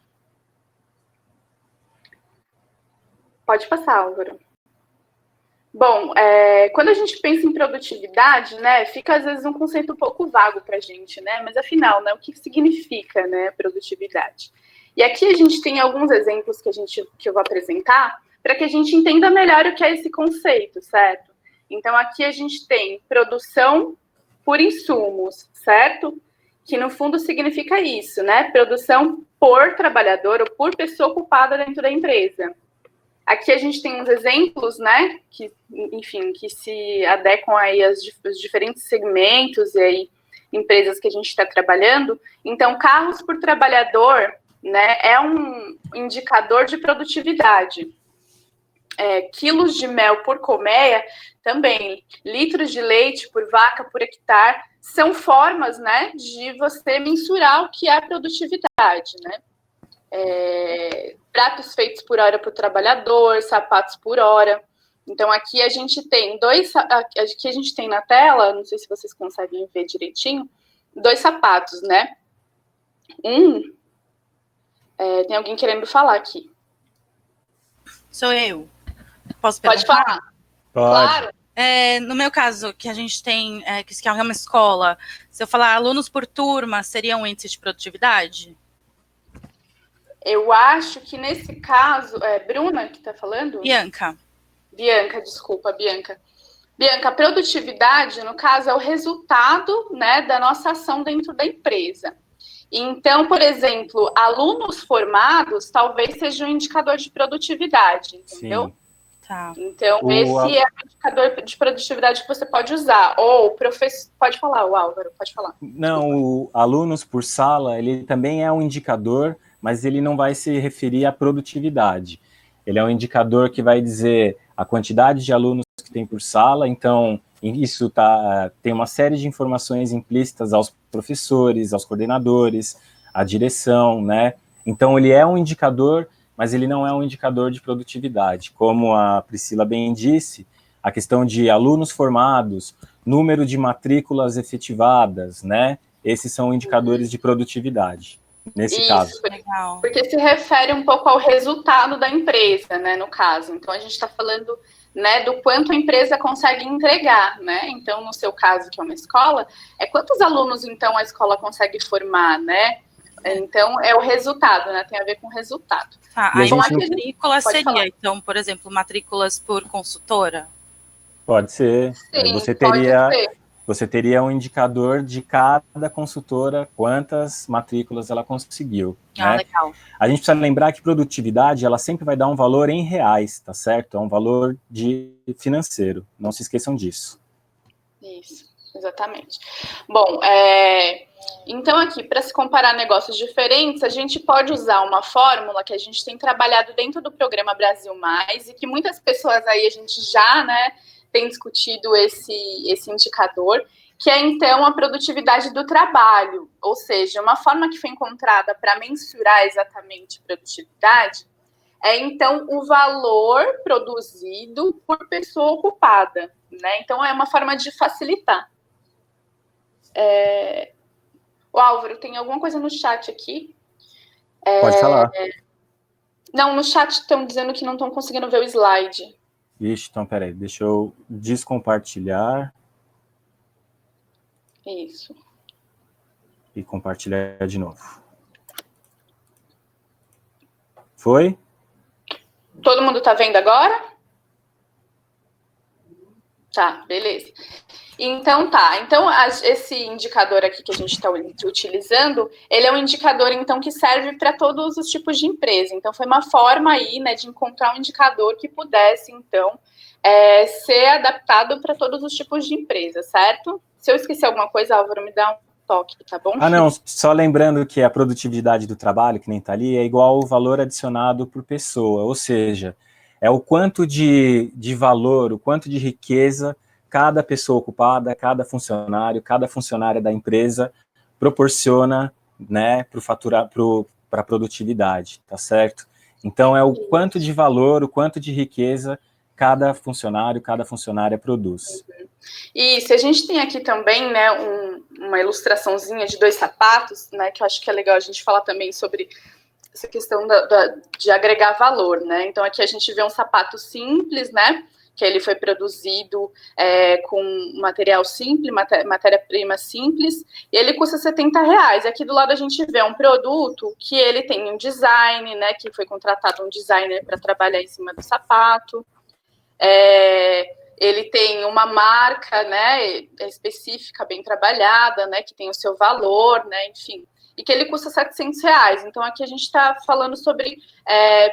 Pode passar, Álvaro. Bom, quando a gente pensa em produtividade, né, fica, às vezes, um conceito um pouco vago para a gente, né? Mas, afinal, né, o que significa, né, produtividade? E aqui a gente tem alguns exemplos que eu vou apresentar para que a gente entenda melhor o que é esse conceito, certo? Então, aqui a gente tem produção por insumos, certo? Que, no fundo, significa isso, né? Produção por trabalhador ou por pessoa ocupada dentro da empresa. Aqui a gente tem uns exemplos, né? Que, enfim, que se adequam aí aos diferentes segmentos e aí empresas que a gente está trabalhando. Então, carros por trabalhador, né? É um indicador de produtividade. Quilos de mel por colmeia, também, litros de leite por vaca por hectare, são formas, né, de você mensurar o que é produtividade, né? Pratos feitos por hora por trabalhador, sapatos por hora. Então, aqui a gente tem aqui a gente tem na tela, não sei se vocês conseguem ver direitinho, 2 sapatos, né? Tem alguém querendo falar aqui. Sou eu. Posso perguntar? Pode falar. Pode. Claro. No meu caso, que a gente tem, que é uma escola, se eu falar alunos por turma, seria um índice de produtividade? Eu acho que nesse caso, Bruna que está falando? Bianca, desculpa, Bianca. Bianca, a produtividade, no caso, é o resultado, né, da nossa ação dentro da empresa. Então, por exemplo, alunos formados talvez seja um indicador de produtividade, entendeu? Sim. Tá. Então, esse é o indicador de produtividade que você pode usar. Ou o professor... Pode falar, o Álvaro, pode falar. Não, o alunos por sala, ele também é um indicador, mas ele não vai se referir à produtividade. Ele é um indicador que vai dizer a quantidade de alunos que tem por sala, então isso tem uma série de informações implícitas aos professores, aos coordenadores, à direção, né? Então ele é um indicador, mas ele não é um indicador de produtividade. Como a Priscila bem disse, a questão de alunos formados, número de matrículas efetivadas, né? Esses são indicadores de produtividade, nesse caso. Legal. Porque se refere um pouco ao resultado da empresa, né, no caso. Então, a gente está falando, né, do quanto a empresa consegue entregar, né? Então, no seu caso, que é uma escola, quantos alunos, então, a escola consegue formar, né? Então, é o resultado, né? Tem a ver com o resultado. Aí matrícula seria, falar. Então, por exemplo, matrículas por consultora? Pode ser. Sim, você teria um indicador de cada consultora, quantas matrículas ela conseguiu. Né? Legal. A gente precisa lembrar que produtividade, ela sempre vai dar um valor em reais, tá certo? É um valor financeiro. Não se esqueçam disso. Isso, exatamente. Bom, então aqui, para se comparar negócios diferentes, a gente pode usar uma fórmula que a gente tem trabalhado dentro do programa Brasil Mais e que muitas pessoas aí a gente já, né, tem discutido esse indicador, que é, então, a produtividade do trabalho, ou seja, uma forma que foi encontrada para mensurar exatamente produtividade é, então, o valor produzido por pessoa ocupada, né? Então, é uma forma de facilitar. O Álvaro, tem alguma coisa no chat aqui? Pode falar. Não, no chat estão dizendo que não estão conseguindo ver o slide. Ixi, então, peraí, deixa eu descompartilhar. Isso. E compartilhar de novo. Foi? Todo mundo está vendo agora? Tá, beleza. Então tá, então esse indicador aqui que a gente está utilizando, ele é um indicador então que serve para todos os tipos de empresa. Então foi uma forma aí, né, de encontrar um indicador que pudesse então ser adaptado para todos os tipos de empresa, certo? Se eu esquecer alguma coisa, Álvaro, me dá um toque, tá bom? Ah, não, só lembrando que a produtividade do trabalho, que nem tá ali, é igual ao valor adicionado por pessoa, ou seja, é o quanto de valor, o quanto de riqueza cada pessoa ocupada, cada funcionária da empresa proporciona, né, para a produtividade, tá certo? Então, é o quanto de valor, o quanto de riqueza cada funcionário, cada funcionária produz. Isso, a gente tem aqui também, né, uma ilustraçãozinha de 2 sapatos, né, que eu acho que é legal a gente falar também sobre essa questão de agregar valor, né? Então, aqui a gente vê um sapato simples, né, que ele foi produzido com material simples, matéria-prima simples, e ele custa R$70. Aqui do lado a gente vê um produto que ele tem um design, né, que foi contratado um designer para trabalhar em cima do sapato, ele tem uma marca, né, específica, bem trabalhada, né, que tem o seu valor, né, enfim, e que ele custa R$700. Então, aqui a gente está falando sobre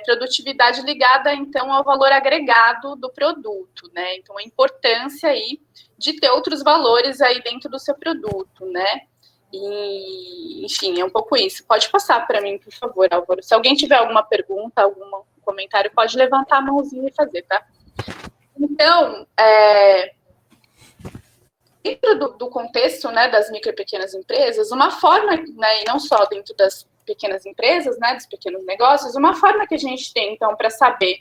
produtividade ligada, então, ao valor agregado do produto, né? Então, a importância aí de ter outros valores aí dentro do seu produto, né? E, enfim, é um pouco isso. Pode passar para mim, por favor, Álvaro. Se alguém tiver alguma pergunta, algum comentário, pode levantar a mãozinha e fazer, tá? Então, dentro do contexto, né, das micro e pequenas empresas, uma forma, né, e não só dentro das pequenas empresas, né, dos pequenos negócios, uma forma que a gente tem, então, para saber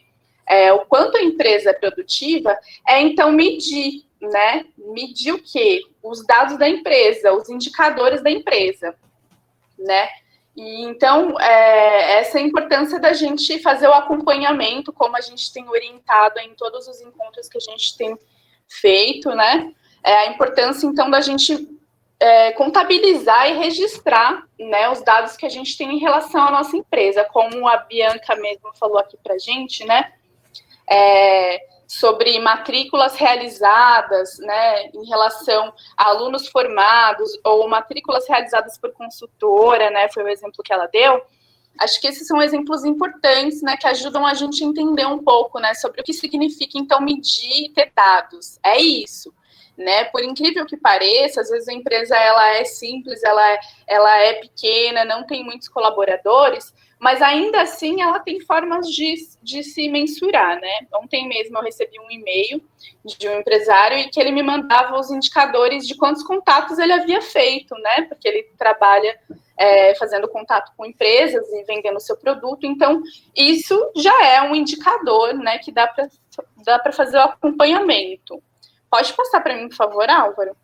o quanto a empresa é produtiva é, então, medir, né, medir o quê? Os dados da empresa, os indicadores da empresa, né? E, então, essa é a importância da gente fazer o acompanhamento, como a gente tem orientado em todos os encontros que a gente tem feito, né? A importância, então, da gente contabilizar e registrar, né, os dados que a gente tem em relação à nossa empresa, como a Bianca mesmo falou aqui para a gente, né, sobre matrículas realizadas, né, em relação a alunos formados, ou matrículas realizadas por consultora, né, foi o exemplo que ela deu. Acho que esses são exemplos importantes, né, que ajudam a gente a entender um pouco, né, sobre o que significa, então, medir e ter dados. É isso. Né, por incrível que pareça, às vezes a empresa ela é simples, ela é pequena, não tem muitos colaboradores, mas ainda assim ela tem formas de se mensurar, né? Ontem mesmo eu recebi um e-mail de um empresário e que ele me mandava os indicadores de quantos contatos ele havia feito, né? Porque ele trabalha fazendo contato com empresas e vendendo o seu produto, então isso já é um indicador, né, que dá para fazer o acompanhamento. Pode passar para mim, por favor, Álvaro?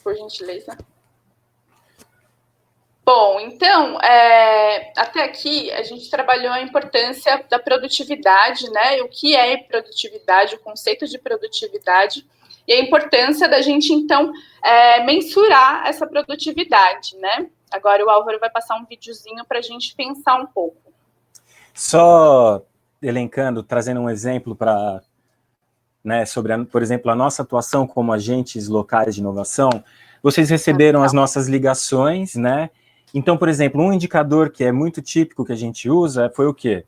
Por gentileza. Bom, então, até aqui a gente trabalhou a importância da produtividade, né? O que é produtividade, o conceito de produtividade, e a importância da gente, então, mensurar essa produtividade, né? Agora o Álvaro vai passar um videozinho para a gente pensar um pouco. Só elencando, trazendo um exemplo para... Né, sobre, por exemplo, a nossa atuação como agentes locais de inovação, vocês receberam as nossas ligações, né? Então, por exemplo, um indicador que é muito típico que a gente usa foi o quê?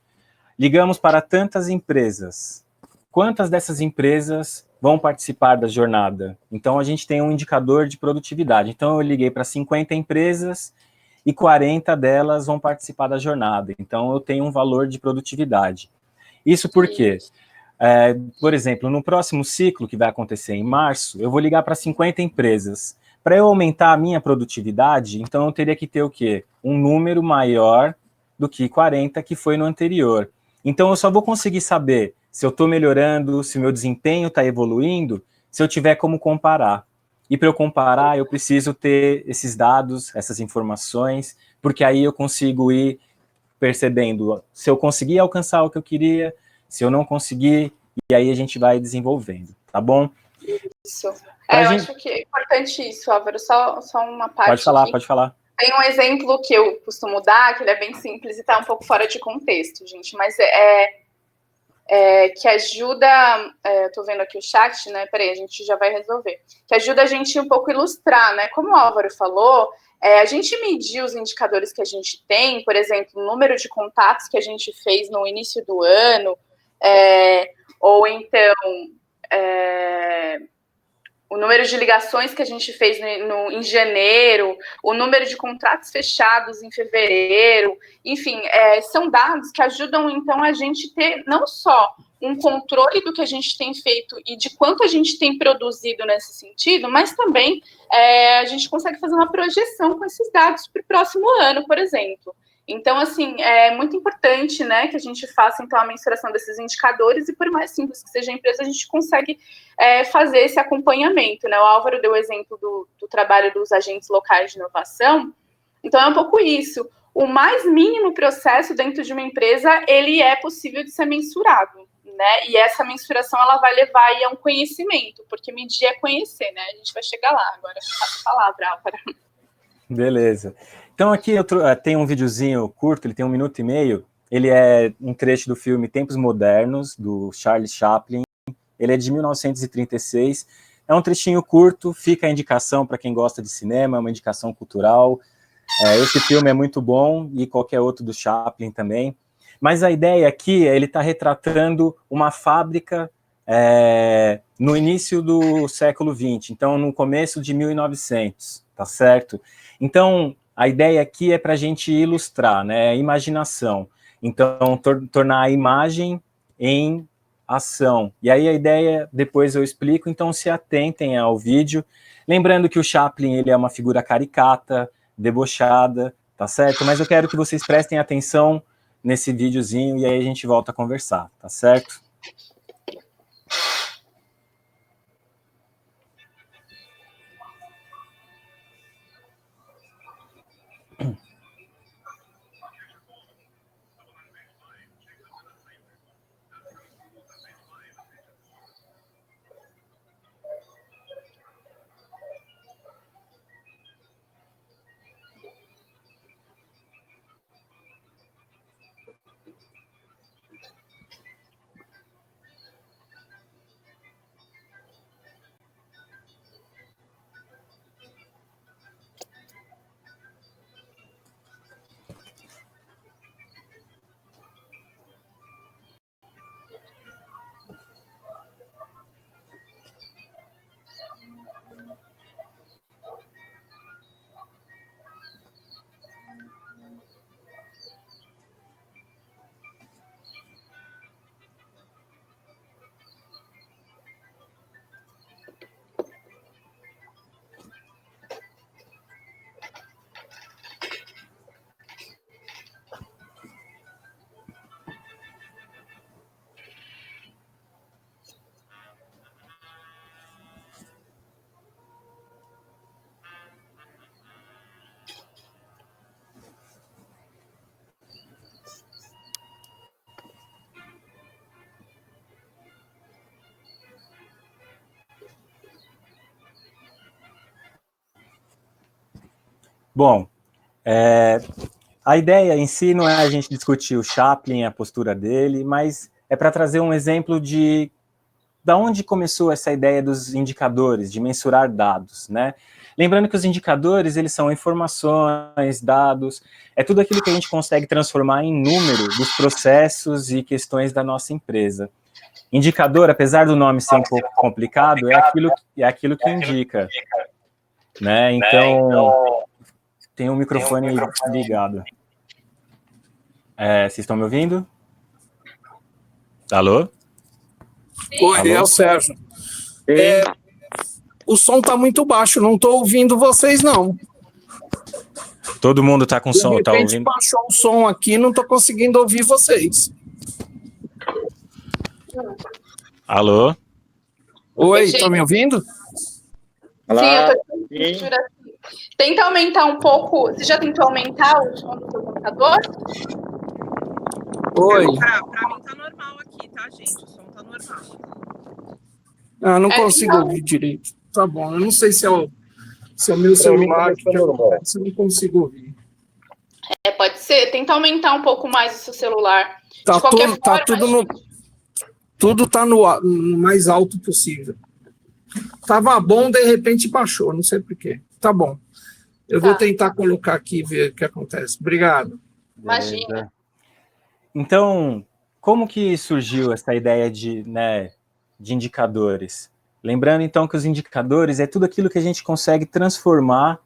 Ligamos para tantas empresas. Quantas dessas empresas vão participar da jornada? Então, a gente tem um indicador de produtividade. Então, eu liguei para 50 empresas e 40 delas vão participar da jornada. Então, eu tenho um valor de produtividade. Isso por quê? Por exemplo, no próximo ciclo, que vai acontecer em março, eu vou ligar para 50 empresas. Para eu aumentar a minha produtividade, então eu teria que ter o quê? Um número maior do que 40 que foi no anterior. Então, eu só vou conseguir saber se eu estou melhorando, se o meu desempenho está evoluindo, se eu tiver como comparar. E para eu comparar, eu preciso ter esses dados, essas informações, porque aí eu consigo ir percebendo se eu conseguir alcançar o que eu queria, se eu não conseguir, e aí a gente vai desenvolvendo, tá bom? Isso. Eu acho que é importante isso, Álvaro, só uma parte. Pode falar, aqui. Pode falar. Tem um exemplo que eu costumo dar, que ele é bem simples e está um pouco fora de contexto, gente, mas que ajuda, estou vendo aqui o chat, né, peraí, a gente já vai resolver, que ajuda a gente um pouco ilustrar, né, como o Álvaro falou, a gente medir os indicadores que a gente tem, por exemplo, o número de contatos que a gente fez no início do ano, ou então o número de ligações que a gente fez em janeiro, o número de contratos fechados em fevereiro, enfim, são dados que ajudam, então, a gente ter não só um controle do que a gente tem feito e de quanto a gente tem produzido nesse sentido, mas também a gente consegue fazer uma projeção com esses dados para o próximo ano, por exemplo. Então, assim, é muito importante, né, que a gente faça, então, a mensuração desses indicadores e, por mais simples que seja a empresa, a gente consegue fazer esse acompanhamento, né? O Álvaro deu o exemplo do trabalho dos agentes locais de inovação, então é um pouco isso. O mais mínimo processo dentro de uma empresa, ele é possível de ser mensurado, né? E essa mensuração, ela vai levar aí a um conhecimento, porque medir é conhecer, né? A gente vai chegar lá agora. Passa a palavra, Álvaro. Beleza. Então aqui eu tenho um videozinho curto, ele tem 1 minuto e meio, ele é um trecho do filme Tempos Modernos, do Charles Chaplin, ele é de 1936, é um trechinho curto, fica a indicação para quem gosta de cinema, uma indicação cultural, esse filme é muito bom, e qualquer outro do Chaplin também, mas a ideia aqui, ele está retratando uma fábrica no início do século XX, então no começo de 1900, tá certo? Então, a ideia aqui é para a gente ilustrar, né, a imaginação. Então, tornar a imagem em ação. E aí a ideia, depois eu explico, então se atentem ao vídeo. Lembrando que o Chaplin, ele é uma figura caricata, debochada, tá certo? Mas eu quero que vocês prestem atenção nesse videozinho e aí a gente volta a conversar, tá certo? Bom, a ideia em si não é a gente discutir o Chaplin, a postura dele, mas é para trazer um exemplo de onde começou essa ideia dos indicadores, de mensurar dados, né? Lembrando que os indicadores, eles são informações, dados, é tudo aquilo que a gente consegue transformar em número dos processos e questões da nossa empresa. Indicador, apesar do nome ser um pouco complicado, é aquilo que indica, né? Então, tem um microfone ligado. Vocês estão me ouvindo? Alô? Oi, Alô? é o Sérgio. O som está muito baixo, não estou ouvindo vocês, não. Todo mundo está com som, tá ouvindo? De repente baixou o som aqui, não estou conseguindo ouvir vocês. Alô? Oi, estão me ouvindo? Olá. Sim, eu tô... Tenta aumentar um pouco. Você já tentou aumentar o som do seu computador? Oi. Para mim tá normal aqui, tá, gente? O som tá normal. Ah, não consigo ouvir direito. Tá bom, eu não sei se é o meu celular que acontece, eu não consigo ouvir. Pode ser. Tenta aumentar um pouco mais o seu celular. Tá, de qualquer forma, tudo tá no mais alto possível. Tava bom, de repente baixou, não sei porquê. Tá bom. Eu vou tentar colocar aqui e ver o que acontece. Obrigado. Imagina. Então, como que surgiu essa ideia de indicadores? Lembrando, então, que os indicadores é tudo aquilo que a gente consegue transformar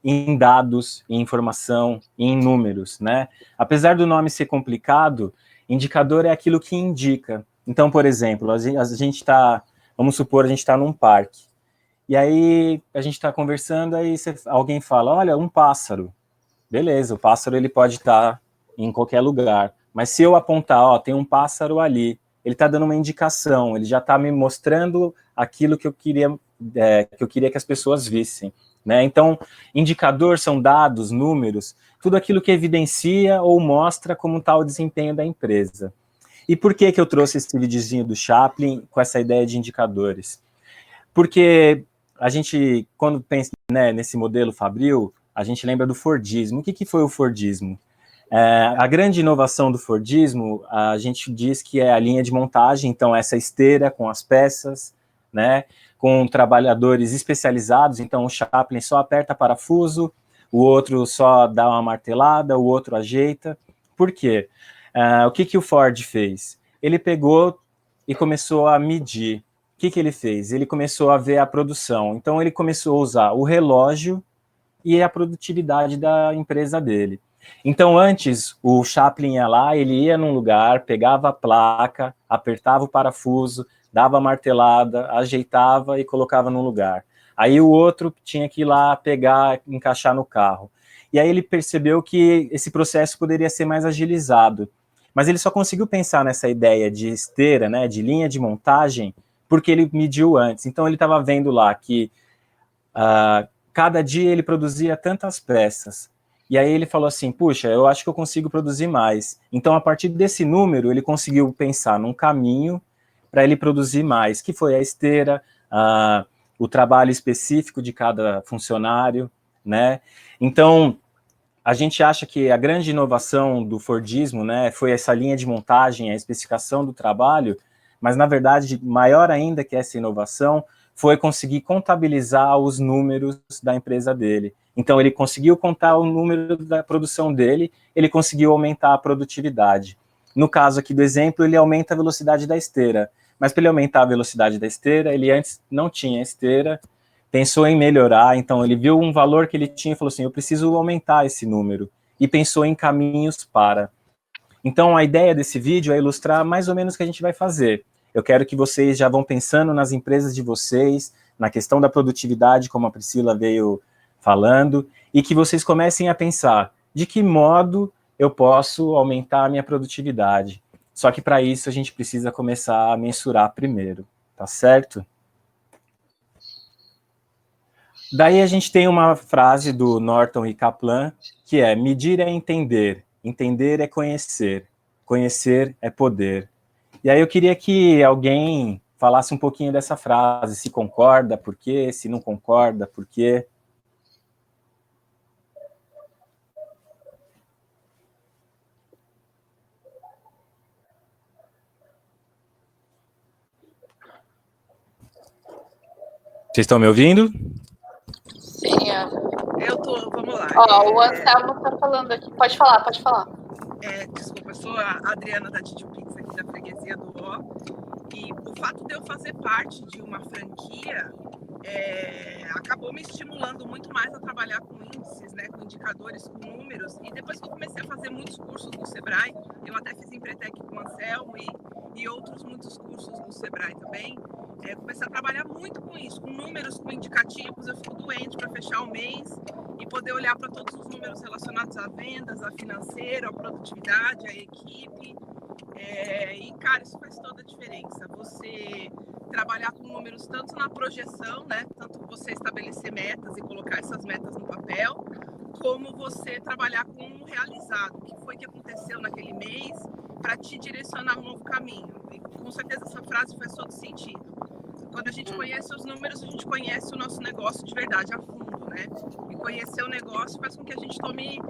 em dados, em informação, em números, né? Apesar do nome ser complicado, indicador é aquilo que indica. Então, por exemplo, a gente está, vamos supor, a gente está num parque. E aí, a gente está conversando, aí alguém fala, olha, um pássaro. Beleza, o pássaro ele pode estar em qualquer lugar. Mas se eu apontar, ó, tem um pássaro ali, ele está dando uma indicação, ele já está me mostrando aquilo que eu queria que as pessoas vissem, né? Então, indicador são dados, números, tudo aquilo que evidencia ou mostra como está o desempenho da empresa. E por que eu trouxe esse videozinho do Chaplin com essa ideia de indicadores? Porque a gente, quando pensa nesse modelo Fabril, a gente lembra do Fordismo. O que foi o Fordismo? A grande inovação do Fordismo, a gente diz que é a linha de montagem, então essa esteira com as peças, né, com trabalhadores especializados, então o Chaplin só aperta parafuso, o outro só dá uma martelada, o outro ajeita. Por quê? O que o Ford fez? Ele pegou e começou a medir. O que ele fez? Ele começou a ver a produção, então ele começou a usar o relógio e a produtividade da empresa dele. Então, antes, o Chaplin ia lá, ele ia num lugar, pegava a placa, apertava o parafuso, dava a martelada, ajeitava e colocava num lugar. Aí o outro tinha que ir lá pegar, encaixar no carro. E aí ele percebeu que esse processo poderia ser mais agilizado. Mas ele só conseguiu pensar nessa ideia de esteira, né, de linha de montagem, porque ele mediu antes. Então, ele estava vendo lá que cada dia ele produzia tantas peças. E aí ele falou assim, puxa, eu acho que eu consigo produzir mais. Então, a partir desse número, ele conseguiu pensar num caminho para ele produzir mais, que foi a esteira, o trabalho específico de cada funcionário, né? Então, a gente acha que a grande inovação do Fordismo, né, foi essa linha de montagem, a especificação do trabalho, mas, na verdade, maior ainda que essa inovação foi conseguir contabilizar os números da empresa dele. Então, ele conseguiu contar o número da produção dele, ele conseguiu aumentar a produtividade. No caso aqui do exemplo, ele aumenta a velocidade da esteira. Mas para ele aumentar a velocidade da esteira, ele antes não tinha esteira, pensou em melhorar, então ele viu um valor que ele tinha e falou assim, eu preciso aumentar esse número. E pensou em caminhos para. Então, a ideia desse vídeo é ilustrar mais ou menos o que a gente vai fazer. Eu quero que vocês já vão pensando nas empresas de vocês, na questão da produtividade, como a Priscila veio falando, e que vocês comecem a pensar de que modo eu posso aumentar a minha produtividade. Só que para isso a gente precisa começar a mensurar primeiro, tá certo? Daí a gente tem uma frase do Norton e Kaplan, que é, medir é entender, entender é conhecer, conhecer é poder. E aí eu queria que alguém falasse um pouquinho dessa frase, se concorda, por quê, se não concorda, por quê. Vocês estão me ouvindo? Sim, eu tô, vamos lá. O Anselmo tá falando aqui. Pode falar, pode falar. Desculpa, eu sou a Adriana da Titio Pix aqui da freguesia do Ó. E o fato de eu fazer parte de uma franquia acabou me estimulando muito mais a trabalhar com índices, né, com indicadores, com números. E depois que eu comecei a fazer muitos cursos no Sebrae, eu até fiz Empretec com o Anselmo e outros muitos cursos no Sebrae também, comecei a trabalhar muito com isso, com números, com indicativos. Eu fico doente para fechar o mês e poder olhar para todos os números relacionados a vendas, a financeiro, a produtividade, a equipe. E, cara, isso faz toda a diferença. Você trabalhar com números tanto na projeção, né? Tanto você estabelecer metas e colocar essas metas no papel, como você trabalhar com o realizado, o que foi que aconteceu naquele mês, para te direcionar um novo caminho. E, com certeza essa frase faz todo sentido. Quando a gente conhece os números, a gente conhece o nosso negócio de verdade, a fundo, né? E conhecer o negócio faz com que a gente tome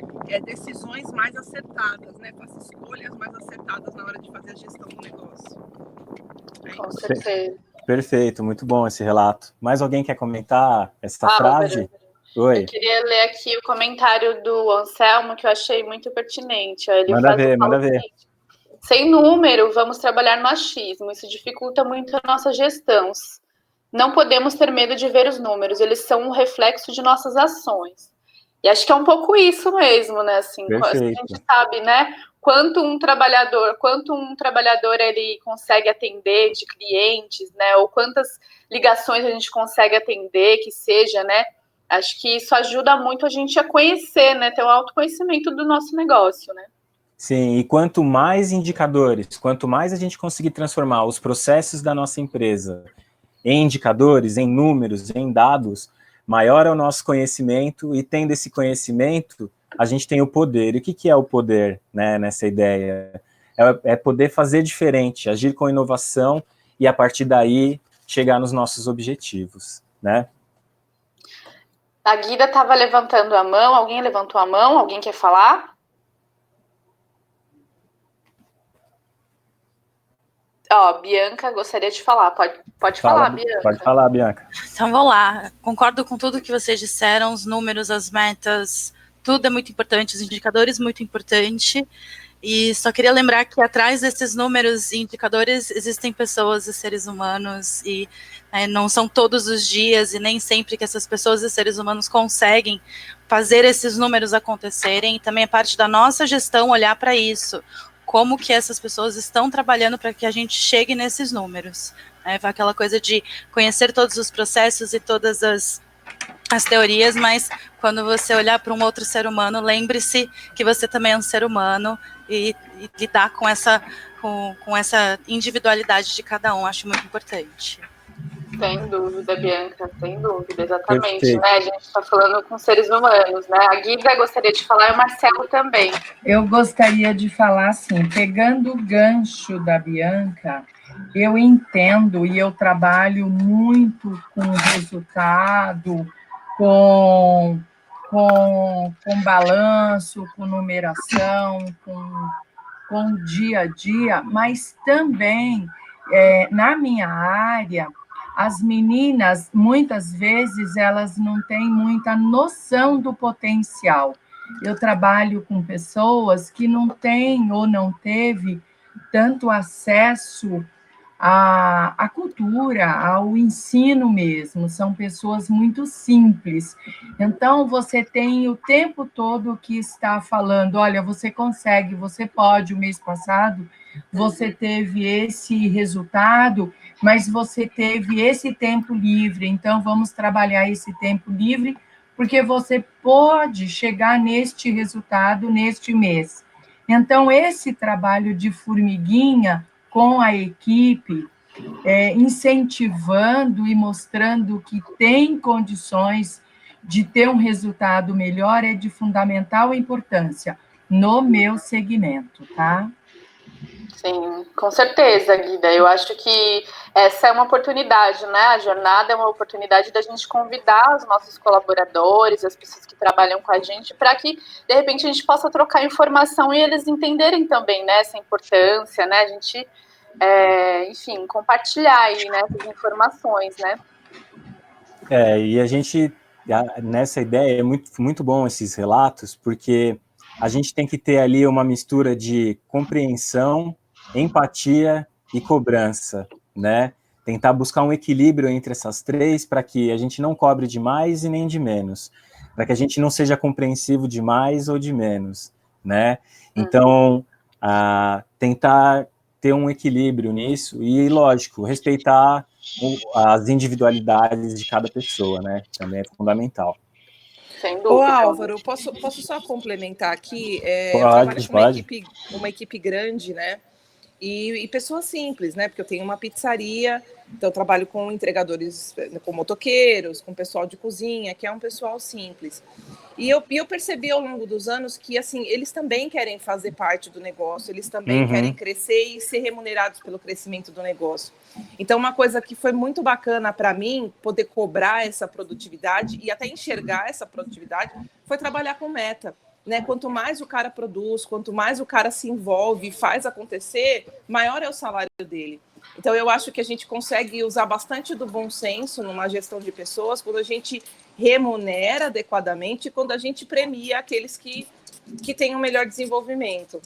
decisões mais acertadas, né? Faça escolhas mais acertadas na hora de fazer a gestão do negócio. Com certeza. Perfeito, muito bom esse relato. Mais alguém quer comentar essa frase? Oi. Eu queria ler aqui o comentário do Anselmo, que eu achei muito pertinente. Ele manda ver. Sem número, vamos trabalhar no achismo. Isso dificulta muito a nossa gestão. Não podemos ter medo de ver os números. Eles são um reflexo de nossas ações. E acho que é um pouco isso mesmo, né? Assim, a gente sabe, né? Quanto um trabalhador ele consegue atender de clientes, né? Ou quantas ligações a gente consegue atender, que seja, né? Acho que isso ajuda muito a gente a conhecer, né? Ter um autoconhecimento do nosso negócio, né? Sim, e quanto mais indicadores, quanto mais a gente conseguir transformar os processos da nossa empresa em indicadores, em números, em dados, maior é o nosso conhecimento, e tendo esse conhecimento, a gente tem o poder. E o que é o poder, né, nessa ideia? É poder fazer diferente, agir com inovação e, a partir daí, chegar nos nossos objetivos, né? A Guida estava levantando a mão. Alguém levantou a mão? Alguém quer falar? Bianca gostaria de falar. Pode falar, Bianca. Pode falar, Bianca. Então, vamos lá. Concordo com tudo que vocês disseram, os números, as metas, tudo é muito importante, os indicadores muito importante. E só queria lembrar que atrás desses números e indicadores existem pessoas e seres humanos, e não são todos os dias e nem sempre que essas pessoas e seres humanos conseguem fazer esses números acontecerem. E também é parte da nossa gestão olhar para isso. Como que essas pessoas estão trabalhando para que a gente chegue nesses números. Aquela coisa de conhecer todos os processos e todas as teorias, mas quando você olhar para um outro ser humano, lembre-se que você também é um ser humano e lidar com essa individualidade de cada um, acho muito importante. Sem dúvida, Bianca, sem dúvida, exatamente. Perfeito. Né? A gente está falando com seres humanos, né? A Guida gostaria de falar e o Marcelo também. Eu gostaria de falar assim, pegando o gancho da Bianca, eu entendo e eu trabalho muito com resultado, com balanço, com numeração, com dia a dia, mas também, na minha área, as meninas, muitas vezes, elas não têm muita noção do potencial. Eu trabalho com pessoas que não têm ou não teve tanto acesso à cultura, ao ensino mesmo, são pessoas muito simples. Então, você tem o tempo todo que está falando, olha, você consegue, você pode. O mês passado, você teve esse resultado, mas você teve esse tempo livre, então vamos trabalhar esse tempo livre, porque você pode chegar neste resultado neste mês. Então, esse trabalho de formiguinha com a equipe, incentivando e mostrando que tem condições de ter um resultado melhor, é de fundamental importância no meu segmento, tá? Sim, com certeza, Guida. Eu acho que essa é uma oportunidade, né? A jornada é uma oportunidade da gente convidar os nossos colaboradores, as pessoas que trabalham com a gente, para que, de repente, a gente possa trocar informação e eles entenderem também, né, essa importância, né? A gente, enfim, compartilhar aí, né, essas informações, né? E a gente, nessa ideia, é muito bom esses relatos, porque a gente tem que ter ali uma mistura de compreensão, empatia e cobrança, né? Tentar buscar um equilíbrio entre essas três para que a gente não cobre de mais e nem de menos, para que a gente não seja compreensivo de mais ou de menos, né? Então, tentar ter um equilíbrio nisso e, lógico, respeitar as individualidades de cada pessoa, né? Também é fundamental. Sem dúvida. Ô, Álvaro, posso só complementar aqui? Eu trabalho com uma equipe grande, né? E pessoas simples, né? Porque eu tenho uma pizzaria, então eu trabalho com entregadores, com motoqueiros, com pessoal de cozinha, que é um pessoal simples. E eu percebi ao longo dos anos que, assim, eles também querem fazer parte do negócio, eles também querem crescer e ser remunerados pelo crescimento do negócio. Então, uma coisa que foi muito bacana para mim, poder cobrar essa produtividade e até enxergar essa produtividade, foi trabalhar com meta. Né? Quanto mais o cara produz, quanto mais o cara se envolve e faz acontecer, maior é o salário dele. Então, eu acho que a gente consegue usar bastante do bom senso numa gestão de pessoas quando a gente remunera adequadamente e quando a gente premia aqueles que têm um melhor desenvolvimento.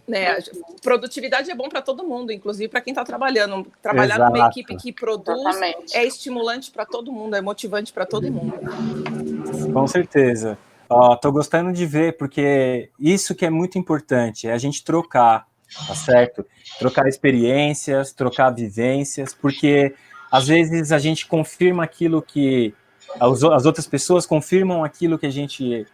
Né? Produtividade é bom para todo mundo, inclusive para quem está trabalhando. Trabalhar numa equipe que produz é estimulante para todo mundo, é motivante para todo mundo. Com certeza. Estou gostando de ver, porque isso que é muito importante, é a gente trocar, tá certo? Trocar experiências, trocar vivências, porque às vezes a gente confirma aquilo que... As outras pessoas confirmam aquilo que a gente